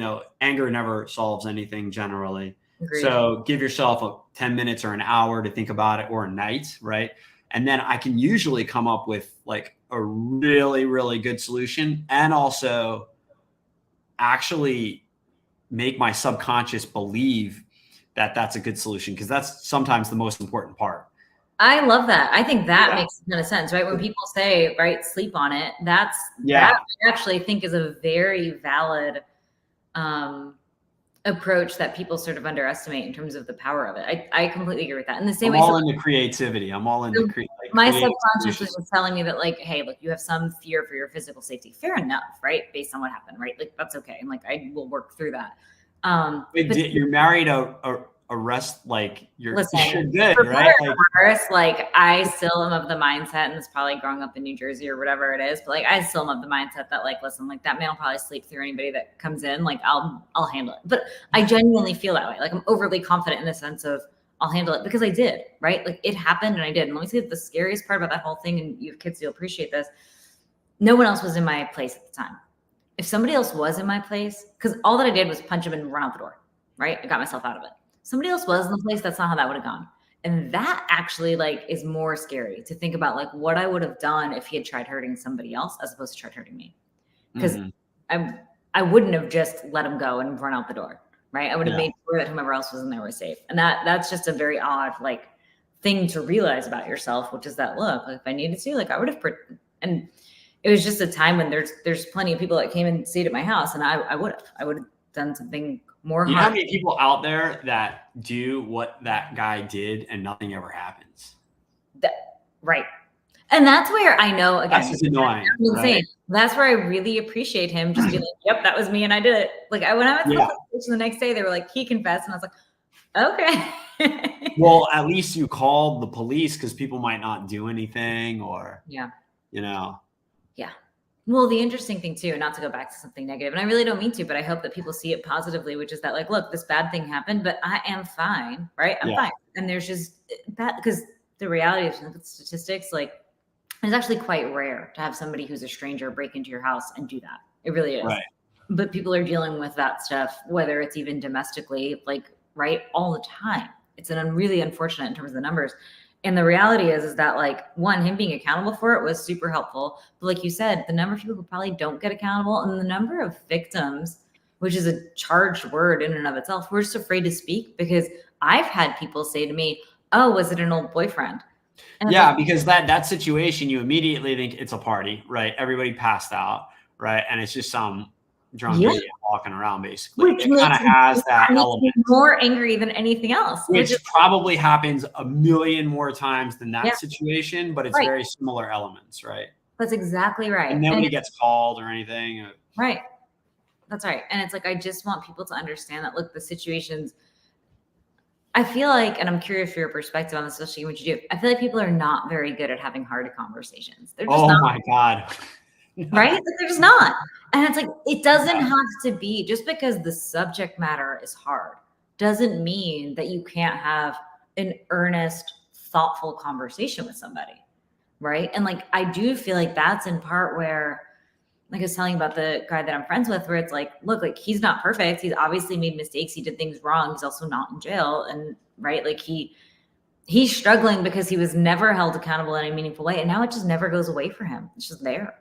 anger never solves anything generally. Agreed. So give yourself 10 minutes or an hour to think about it, or a night, right? And then I can usually come up with like a really, really good solution, and also actually make my subconscious believe that that's a good solution, because that's sometimes the most important part. I love that. I think that makes a ton of sense, right? When people say, right, sleep on it, that I actually think is a very valid approach that people sort of underestimate in terms of the power of it. I completely agree with that. In the same way, I'm all into creativity. I'm all into my subconscious was telling me that, like, hey, look, you have some fear for your physical safety. Fair enough, right? Based on what happened, right? Like, that's okay. And like, I will work through that. You're married a rest, like you're good, right? Like I still am of the mindset, and it's probably growing up in New Jersey or whatever it is, but like I still am of the mindset that like, listen, like that man will probably sleep through anybody that comes in. Like I'll handle it. But I genuinely feel that way. Like I'm overly confident in the sense of I'll handle it because I did, right? Like it happened and I did. And let me say the scariest part about that whole thing, and you have kids, you'll appreciate this. No one else was in my place at the time. If somebody else was in my place, because all that I did was punch him and run out the door, right? I got myself out of it. Somebody else was in the place, that's not how that would have gone. And that actually like is more scary to think about, like what I would have done if he had tried hurting somebody else as opposed to tried hurting me. Because I wouldn't have just let him go and run out the door, right? I would have made sure that whomever else was in there was safe. And that's just a very odd like thing to realize about yourself, which is that, look, if I needed to, like I would have, and it was just a time when there's plenty of people that came and stayed at my house, and I would have done something more You know how harm. many people out there that do what that guy did and nothing ever happens? Right. And that's where I know, again, That's just annoying, insane. right? That's where I really appreciate him just being like, yep, that was me and I did it. Like when I was the next day, they were like, he confessed, and I was like, okay. Well, at least you called the police because people might not do anything, or Yeah. Yeah. Well, the interesting thing too, not to go back to something negative, and I really don't mean to, but I hope that people see it positively, which is that, like, look, this bad thing happened, but I am fine, right? I'm fine. And there's just that, because the reality of statistics, like, it's actually quite rare to have somebody who's a stranger break into your house and do that. It really is. Right. But people are dealing with that stuff, whether it's even domestically, like, right, all the time. It's really unfortunate in terms of the numbers. And the reality is that, like, one, him being accountable for it was super helpful. But like you said, the number of people who probably don't get accountable, and the number of victims, which is a charged word in and of itself, we're just afraid to speak, because I've had people say to me, oh, was it an old boyfriend? And yeah, because that situation, you immediately think it's a party, right? Everybody passed out, right? And it's just some drunk idiot walking around, basically. Which it kind of has that element. More angry than anything else. Which probably happens a million more times than that situation, but it's right. very similar elements, right? That's exactly right. And nobody gets called or anything. Right. That's right. And it's like, I just want people to understand that, look, the situations, I feel like, and I'm curious for your perspective on this, especially what you do, I feel like people are not very good at having hard conversations. They're just not. My God. Right? Like, they're just not. And it's like, it doesn't have to be, just because the subject matter is hard doesn't mean that you can't have an earnest, thoughtful conversation with somebody. Right. And like, I do feel like that's in part where, like I was telling about the guy that I'm friends with, where it's like, look, like, he's not perfect. He's obviously made mistakes. He did things wrong. He's also not in jail. And right. Like he's struggling because he was never held accountable in a meaningful way. And now it just never goes away for him. It's just there.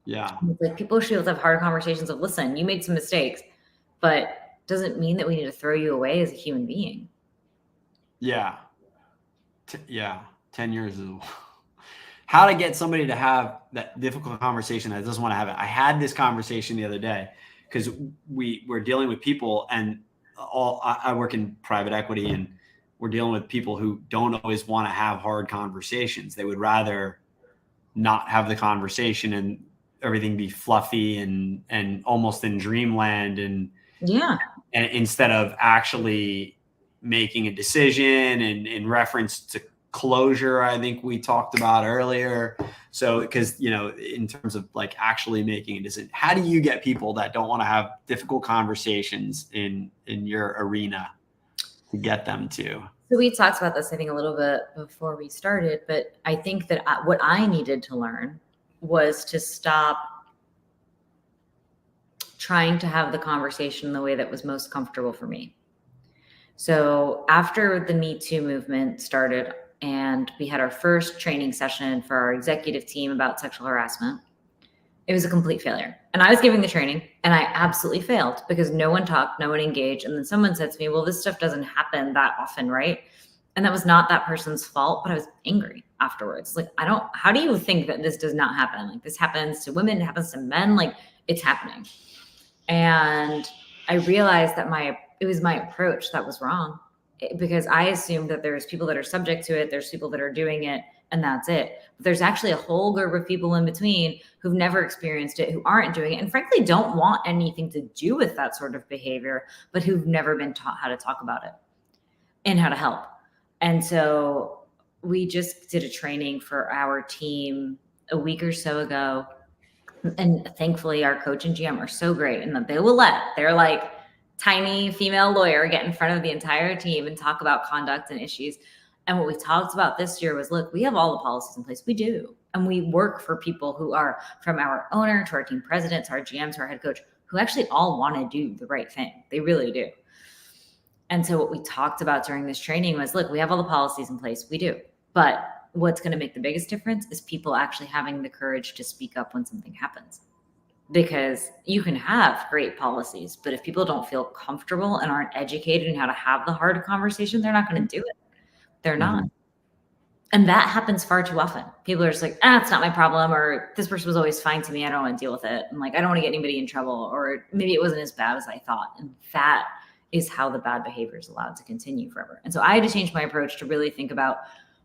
Yeah. Like, people should be able to have hard conversations of, listen, you made some mistakes, but doesn't mean that we need to throw you away as a human being. Yeah. 10 years is how to get somebody to have that difficult conversation that doesn't want to have it. I had this conversation the other day because we're dealing with people, and I work in private equity, and we're dealing with people who don't always want to have hard conversations. They would rather not have the conversation and everything be fluffy and almost in dreamland, and instead of actually making a decision and in reference to closure, I think we talked about earlier. So, because, in terms of like actually making a decision, how do you get people that don't want to have difficult conversations in your arena to get them to? So we talked about this, I think, a little bit before we started, but I think that what I needed to learn was to stop trying to have the conversation in the way that was most comfortable for me. So after the Me Too movement started, and we had our first training session for our executive team about sexual harassment, it was a complete failure. And I was giving the training, and I absolutely failed because no one talked, no one engaged. And then someone said to me, well, this stuff doesn't happen that often, right? And that was not that person's fault, but I was angry afterwards. Like, how do you think that this does not happen? Like, this happens to women, it happens to men, like, it's happening. And I realized that it was my approach that was wrong, because I assumed that there's people that are subject to it, there's people that are doing it, and that's it. But there's actually a whole group of people in between who've never experienced it, who aren't doing it, and frankly don't want anything to do with that sort of behavior, but who've never been taught how to talk about it and how to help. And so we just did a training for our team a week or so ago. And thankfully our coach and GM are so great, and that they will let their like tiny female lawyer get in front of the entire team and talk about conduct and issues. And what we talked about this year was, look, we have all the policies in place. We do. And we work for people who are, from our owner to our team president, to our GM, to our head coach, who actually all want to do the right thing. They really do. And so what we talked about during this training was, look, we have all the policies in place. We do. But what's going to make the biggest difference is people actually having the courage to speak up when something happens. Because you can have great policies, but if people don't feel comfortable and aren't educated in how to have the hard conversation, they're not going to do it. They're not. And that happens far too often. People are just like, it's not my problem, or this person was always fine to me, I don't want to deal with it. And like, I don't want to get anybody in trouble, or maybe it wasn't as bad as I thought. And that is how the bad behavior is allowed to continue forever. And so I had to change my approach to really think about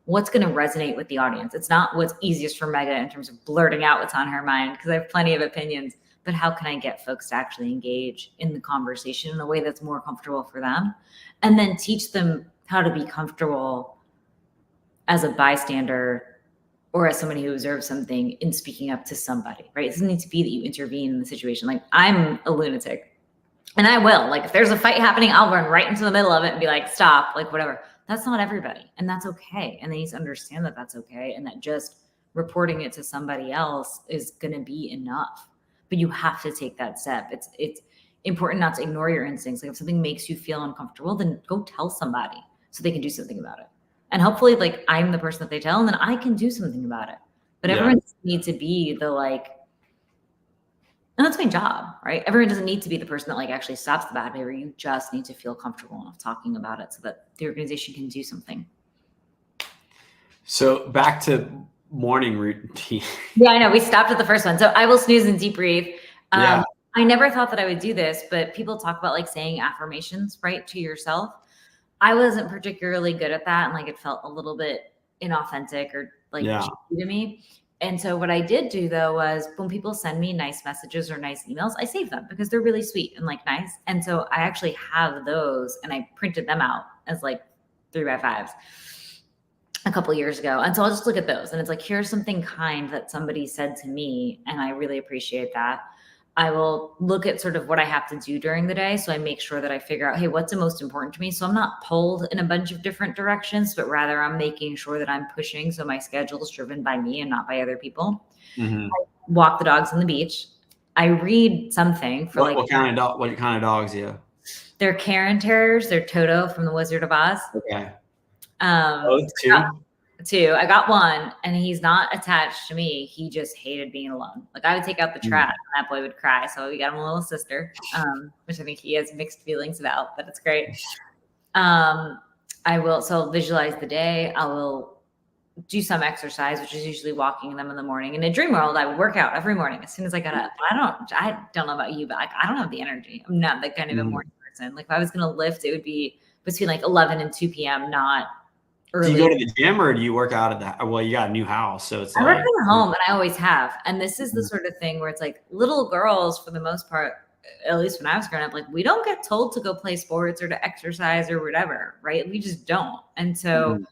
what's going to resonate with the audience. It's not what's easiest for Megha in terms of blurting out what's on her mind, because I have plenty of opinions, but how can I get folks to actually engage in the conversation in a way that's more comfortable for them? And then teach them how to be comfortable as a bystander or as somebody who observes something in speaking up to somebody, right? It doesn't need to be that you intervene in the situation. Like, I'm a lunatic and I will, like, if there's a fight happening, I'll run right into the middle of it and be like, stop, like whatever. That's not everybody. And that's okay. And they need to understand that that's okay. And that just reporting it to somebody else is going to be enough, but you have to take that step. It's important not to ignore your instincts. Like, if something makes you feel uncomfortable, then go tell somebody so they can do something about it. And hopefully, like, I'm the person that they tell, and then I can do something about it. But everyone needs to be the, like, and that's my job, right? Everyone doesn't need to be the person that like actually stops the bad behavior. You just need to feel comfortable enough talking about it so that the organization can do something. So back to morning routine. Yeah, I know. We stopped at the first one. So I will snooze and deep breathe. I never thought that I would do this, but people talk about like saying affirmations, right, to yourself. I wasn't particularly good at that. And like, it felt a little bit inauthentic or like cheesy to me. And so what I did do though, was when people send me nice messages or nice emails, I save them because they're really sweet and like nice. And so I actually have those, and I printed them out as like 3x5s a couple of years ago. And so I'll just look at those, and it's like, here's something kind that somebody said to me, and I really appreciate that. I will look at sort of what I have to do during the day. So I make sure that I figure out, hey, what's the most important to me? So I'm not pulled in a bunch of different directions, but rather I'm making sure that I'm pushing. So my schedule is driven by me and not by other people. Mm-hmm. I walk the dogs on the beach. I read something for what kind of dogs? Yeah. They're Karen Terriers. They're Toto from the Wizard of Oz. Okay. Two. I got one, and he's not attached to me. He just hated being alone. Like, I would take out the trash and that boy would cry. So we got him a little sister, which I think he has mixed feelings about, but it's great. So I'll visualize the day. I will do some exercise, which is usually walking them in the morning. In a dream world, I would work out every morning as soon as I got up. I don't know about you, but like, I don't have the energy. I'm not that kind of a morning person. Like, if I was going to lift, it would be between like 11 and 2 p.m., not early. Do you go to the gym, or do you work out at well, you got a new house, so it's I work at home, and I always have. And this is the sort of thing where it's like, little girls, for the most part, at least when I was growing up, like, we don't get told to go play sports or to exercise or whatever, right? We just don't. And so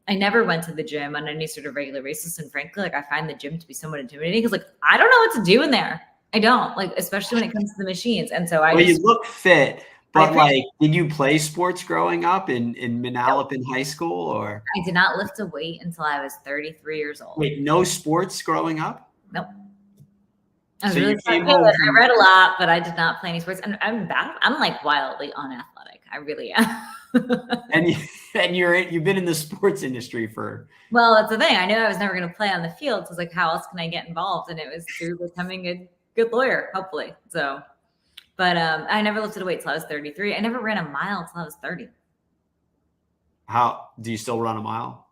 I never went to the gym on any sort of regular basis. And frankly, like, I find the gym to be somewhat intimidating because, like, I don't know what to do in there. I don't, like, especially when it comes to the machines. And so you look fit. But like, did you play sports growing up in Manalapan High School, or? I did not lift a weight until I was 33 years old. Wait, no sports growing up? Nope. I was really I read a lot, but I did not play any sports. And I'm like wildly unathletic. I really am. You've been in the sports industry for. Well, that's the thing. I knew I was never going to play on the field. So I was like, how else can I get involved? And it was through becoming a good lawyer, hopefully. So. But I never lifted a weight till I was 33. I never ran a mile till I was 30. How do you still run a mile?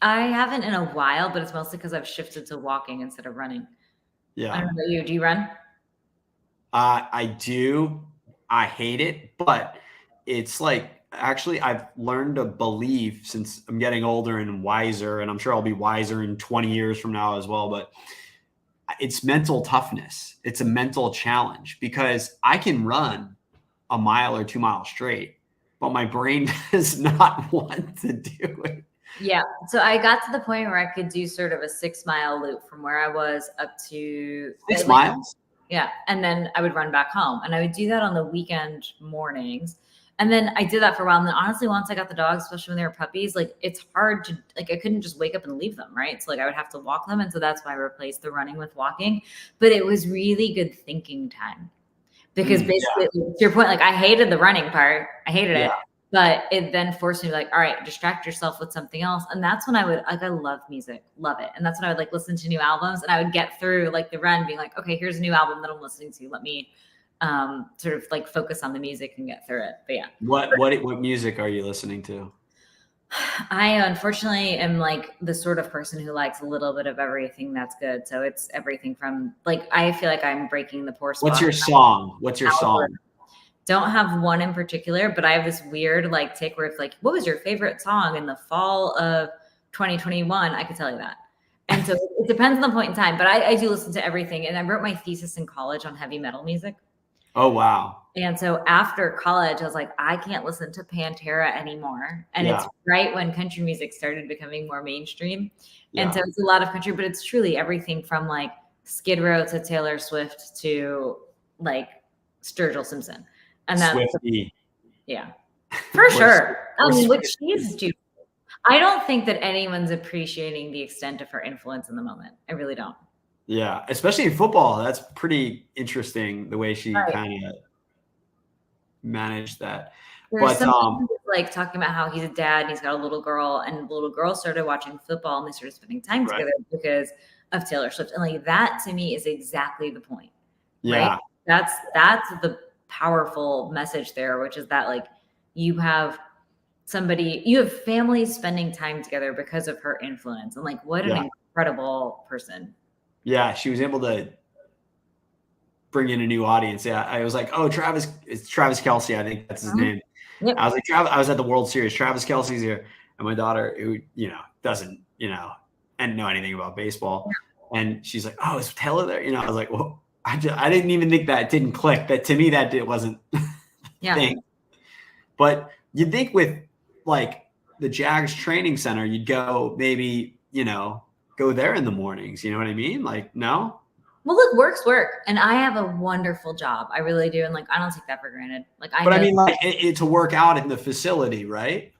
I haven't in a while, but it's mostly because I've shifted to walking instead of running. Yeah. I don't know about you. Do you run? I do. I hate it, but it's like, actually, I've learned to believe, since I'm getting older and wiser, and I'm sure I'll be wiser in 20 years from now as well, but it's mental toughness. It's a mental challenge, because I can run a mile or 2 miles straight, but my brain does not want to do it. Yeah. So I got to the point where I could do sort of a 6-mile loop from where I was up to 6 miles. Yeah. And then I would run back home, and I would do that on the weekend mornings. And then I did that for a while. And then honestly, once I got the dogs, especially when they were puppies, like, it's hard to, like, I couldn't just wake up and leave them, right? So like, I would have to walk them. And so that's why I replaced the running with walking. But it was really good thinking time, because basically, to your point, like, I hated the running part. I hated it. But it then forced me to, like, all right, distract yourself with something else. And that's when I would, like, I love music, love it. And that's when I would, like, listen to new albums, and I would get through like the run being like, okay, here's a new album that I'm listening to. Let me sort of like focus on the music and get through it. But yeah. What music are you listening to? I unfortunately am like the sort of person who likes a little bit of everything that's good. So it's everything from like, I feel like I'm breaking the poor What's spot your song? What's your algorithm. song? Don't have one in particular, but I have this weird like tick where it's like, what was your favorite song in the fall of 2021? I could tell you that. And so it depends on the point in time, but I do listen to everything. And I wrote my thesis in college on heavy metal music. Oh, wow. And so after college, I was like, I can't listen to Pantera anymore. And Yeah. it's right when country music started becoming more mainstream. And so Yeah. it's a lot of country, but it's truly everything from like Skid Row to Taylor Swift to like Sturgill Simpson. And that's, Swiftie. yeah, for sure. Or Which she's due. I don't think that anyone's appreciating the extent of her influence in the moment. I really don't. Yeah, especially in football. That's pretty interesting the way she Right. kind of managed that. There's But something like talking about how he's a dad and he's got a little girl, and the little girl started watching football and they started spending time Right. together because of Taylor Swift. And like that to me is exactly the point. yeah, Right? That's the powerful message there, which is that like you have families spending time together because of her influence. And like what an yeah, incredible person. yeah. She was able to bring in a new audience. Yeah, I was like, oh, it's Travis Kelce. I think that's his name. Yep. I was like, Travis. I was at the World Series. Travis Kelce's here, and my daughter, who doesn't and know anything about baseball, and she's like, oh, is Taylor there? I was like, well, I didn't even think that. It didn't click. That to me, that it wasn't Yeah. thing. But you'd think with like the Jags training center, you'd go maybe go there in the mornings. You know what I mean? Like, no. Well, look, work's work, and I have a wonderful job. I really do, and like I don't take that for granted. Like But I mean, like to work out in the facility, right?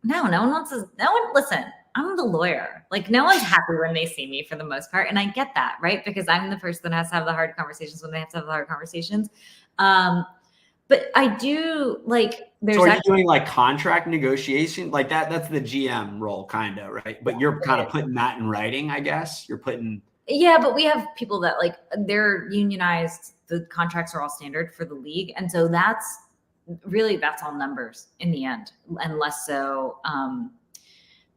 no one wants to. No one listen. I'm the lawyer. Like no one's happy when they see me for the most part, and I get that, right? Because I'm the person that has to have the hard conversations when they have to have the hard conversations. But I do like. So are you doing like contract negotiation like that? That's the GM role, kind of, right? But you're kind of putting that in writing, I guess. You're putting. Yeah, but we have people that like they're unionized. The contracts are all standard for the league, and so that's all numbers in the end, and less so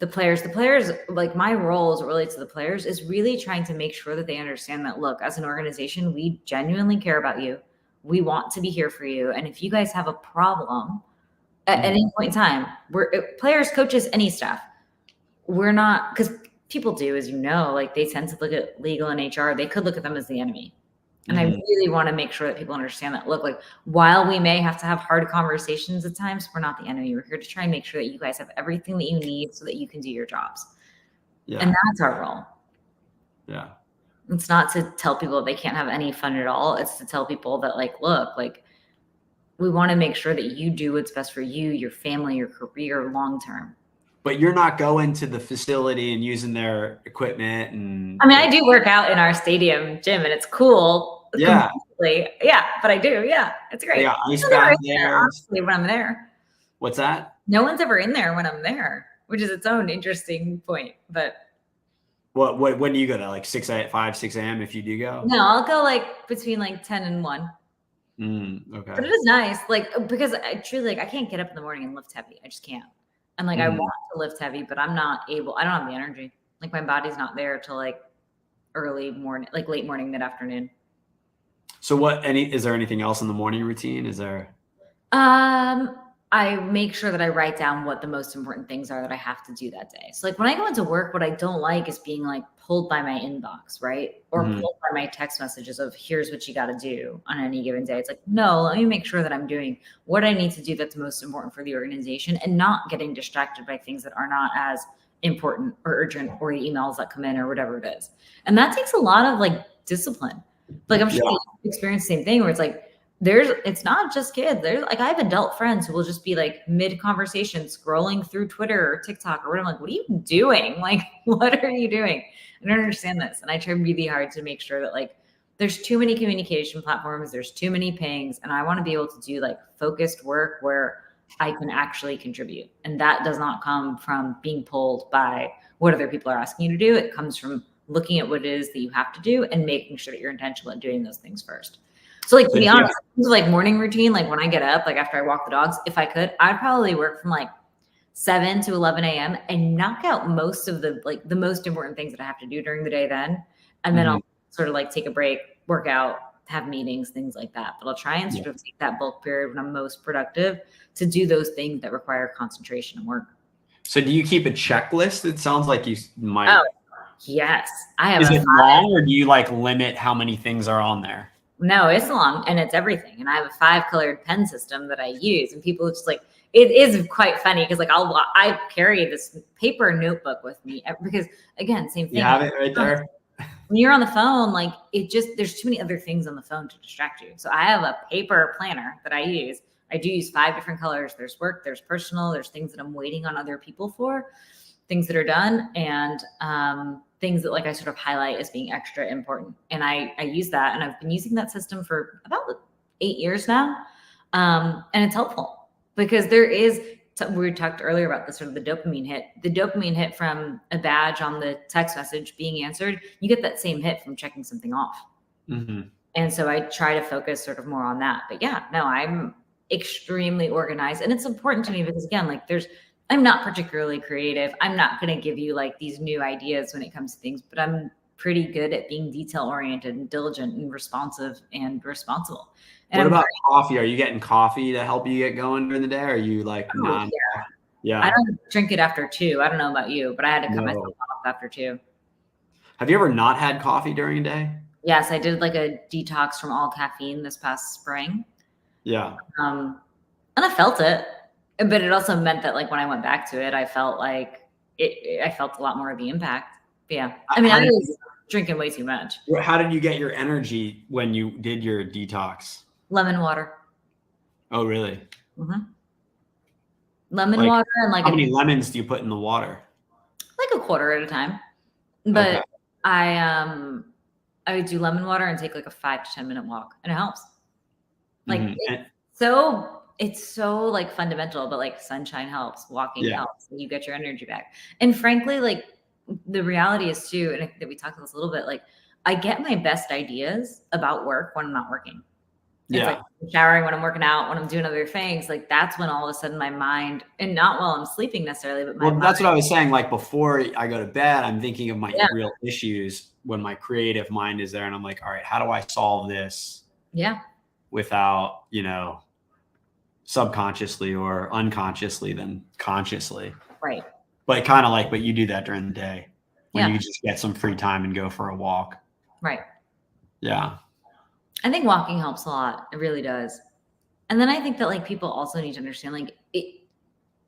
the players. The players, like my role as it relates to the players, is really trying to make sure that they understand that look, as an organization, we genuinely care about you. We want to be here for you, and if you guys have a problem at any point in time, we're players, coaches, any staff. We're not because. People do, as you know, like they tend to look at legal and HR. They could look at them as the enemy. And I really want to make sure that people understand that, look, like while we may have to have hard conversations at times, we're not the enemy. We're here to try and make sure that you guys have everything that you need so that you can do your jobs. Yeah. And that's our role. Yeah. It's not to tell people they can't have any fun at all. It's to tell people that like, look, like we want to make sure that you do what's best for you, your family, your career, long-term. But you're not going to the facility and using their equipment. And I mean, I do work out in our stadium gym, and it's cool. Yeah, yeah, but I do. Yeah, it's great. Yeah, ice bath there. Honestly, when I'm there. What's that? No one's ever in there when I'm there, which is its own interesting point. But what? When do you go there? Like 6 a.m. if you do go? No, I'll go like between like 10 and 1. Okay. But it is nice, like because I truly like I can't get up in the morning and lift heavy. I just can't. And like I want to lift heavy, but I'm not able. I don't have the energy. Like my body's not there till like early morning, like late morning, mid afternoon. So is there anything else in the morning routine? Is there? I make sure that I write down what the most important things are that I have to do that day. So like when I go into work, what I don't like is being like pulled by my inbox, right? Or pulled by my text messages of here's what you got to do on any given day. It's like, no, let me make sure that I'm doing what I need to do that's most important for the organization and not getting distracted by things that are not as important or urgent or the emails that come in or whatever it is. And that takes a lot of like discipline. Like I'm sure you experience the same thing where it's like, it's not just kids. There's like I have adult friends who will just be like mid conversation scrolling through Twitter or TikTok or whatever. I'm like, what are you doing? Like, what are you doing? I don't understand this. And I try really hard to make sure that like there's too many communication platforms, there's too many pings, and I want to be able to do like focused work where I can actually contribute. And that does not come from being pulled by what other people are asking you to do. It comes from looking at what it is that you have to do and making sure that you're intentional at doing those things first. So like, to be honest, like morning routine, like when I get up, like after I walk the dogs, if I could, I'd probably work from like 7 to 11 a.m. and knock out most of the most important things that I have to do during the day then. And then I'll sort of like take a break, work out, have meetings, things like that. But I'll try and sort of take that bulk period when I'm most productive to do those things that require concentration and work. So do you keep a checklist? It sounds like you might. Oh, yes. I have. Is it long, or do you like limit how many things are on there? No, it's long and it's everything. And I have a 5-colored pen system that I use, and people just like, it is quite funny because like I carry this paper notebook with me because again, same thing. You have it right there. When you're on the phone, like there's too many other things on the phone to distract you. So I have a paper planner that I use. I do use 5 different colors. There's work, there's personal, there's things that I'm waiting on other people for, things that are done, and things that like I sort of highlight as being extra important. And I use that, and I've been using that system for about 8 years now. And it's helpful because we talked earlier about the sort of the dopamine hit from a badge on the text message being answered. You get that same hit from checking something off. Mm-hmm. And so I try to focus sort of more on that. But yeah, no, I'm extremely organized, and it's important to me because again, like I'm not particularly creative. I'm not going to give you like these new ideas when it comes to things, but I'm pretty good at being detail oriented and diligent and responsive and responsible. And what about coffee? Are you getting coffee to help you get going during the day? Or are you like, yeah. I don't drink it after 2. I don't know about you, but I had to cut myself off after 2. Have you ever not had coffee during a day? Yes, I did like a detox from all caffeine this past spring. Yeah. And I felt it, but it also meant that like when I went back to it, I felt like I felt a lot more of the impact. But yeah. I mean, I was drinking way too much. How did you get your energy when you did your detox? Lemon water. Oh, really? Mm-hmm. Lemon water and like how many lemons do you put in the water? Like a quarter at a time. But okay. I would do lemon water and take like a 5 to 10 minute walk, and it helps. Like it's so like fundamental, but like sunshine helps, walking helps, and you get your energy back. And frankly, like the reality is too, and I think that we talked about this a little bit, like I get my best ideas about work when I'm not working. It's like I'm showering, when I'm working out, when I'm doing other things, like that's when all of a sudden my mind, and not while I'm sleeping necessarily, but my mind, that's what I was saying. Like before I go to bed, I'm thinking of my real issues when my creative mind is there. And I'm like, all right, how do I solve this? Yeah. Without, subconsciously or unconsciously, then consciously. Right. But kind of like, but you do that during the day when you just get some free time and go for a walk. Right. Yeah. I think walking helps a lot. It really does. And then I think that like people also need to understand,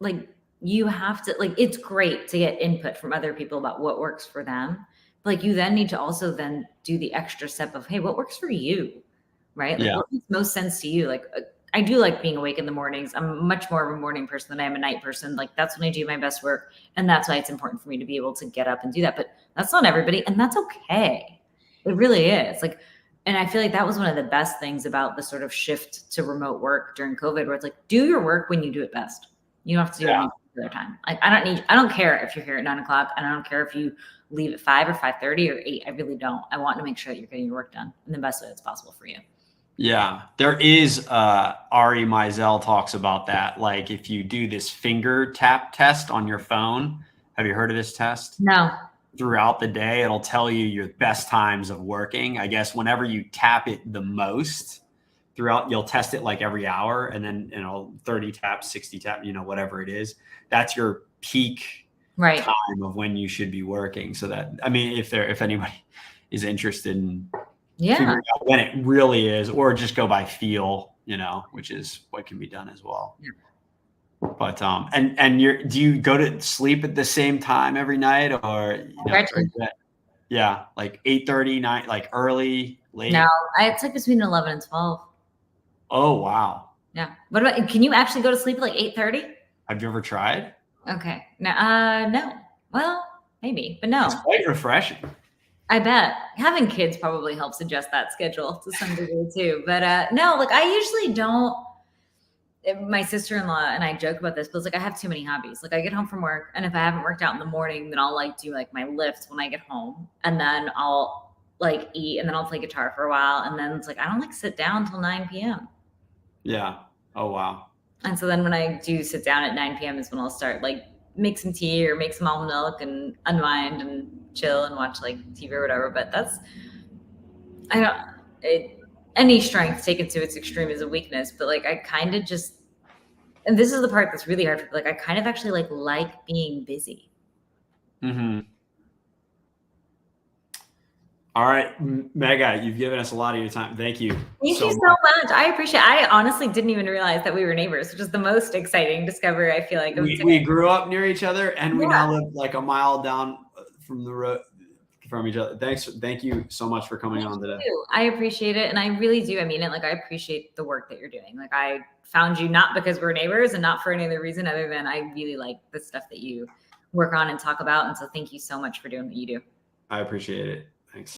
like you have to, like, it's great to get input from other people about what works for them. But like you then need to also then do the extra step of, hey, what works for you? Right. Like what makes most sense to you? Like I do like being awake in the mornings. I'm much more of a morning person than I am a night person. Like that's when I do my best work. And that's why it's important for me to be able to get up and do that. But that's not everybody. And that's okay. It really is. Like, and I feel like that was one of the best things about the sort of shift to remote work during COVID, where it's like, do your work when you do it best. You don't have to do it any other time. Like, I don't care if you're here at 9 o'clock, and I don't care if you leave at 5 or 5:30 or 8. I really don't. I want to make sure that you're getting your work done in the best way that's possible for you. Yeah, there is Ari Meisel talks about that. Like if you do this finger tap test on your phone, have you heard of this test? No. Throughout the day, it'll tell you your best times of working. I guess whenever you tap it the most throughout, you'll test it like every hour, and then 30 taps, 60 taps, whatever it is. That's your peak time of when you should be working. So that, I mean, if anybody is interested in figuring out when it really is, or just go by feel, which is what can be done as well. Yeah. But do you go to sleep at the same time every night, or like 8:30, 9, like early, late? No, it's like between 11 and 12. Oh wow. Yeah. What about, can you actually go to sleep at like 8:30? Have you ever tried? Okay. No. No. Well, maybe, but no. It's quite refreshing. I bet having kids probably helps adjust that schedule to some degree too. But no, like I usually don't. My sister-in-law and I joke about this, but it's like I have too many hobbies. Like I get home from work, and if I haven't worked out in the morning, then I'll like do like my lifts when I get home, and then I'll like eat, and then I'll play guitar for a while, and then it's like I don't like sit down until 9 p.m. Yeah. Oh wow. And so then when I do sit down at 9 p.m. is when I'll start like make some tea or make some almond milk and unwind and chill and watch like TV or whatever. But that's, I don't, any strength taken to its extreme is a weakness, but like I kind of just, and this is the part that's really hard for, like I kind of actually like being busy. Mm-hmm. All right, Megha, you've given us a lot of your time. Thank you. Thank you so much. I appreciate it. I honestly didn't even realize that we were neighbors, which is the most exciting discovery I feel like. We grew up near each other, and we now live like a mile down from the road from each other. Thank you so much for coming on today. I appreciate it, and I really do. I mean it. Like I appreciate the work that you're doing. Like I found you not because we're neighbors, and not for any other reason other than I really like the stuff that you work on and talk about. And so thank you so much for doing what you do. I appreciate it. Thanks.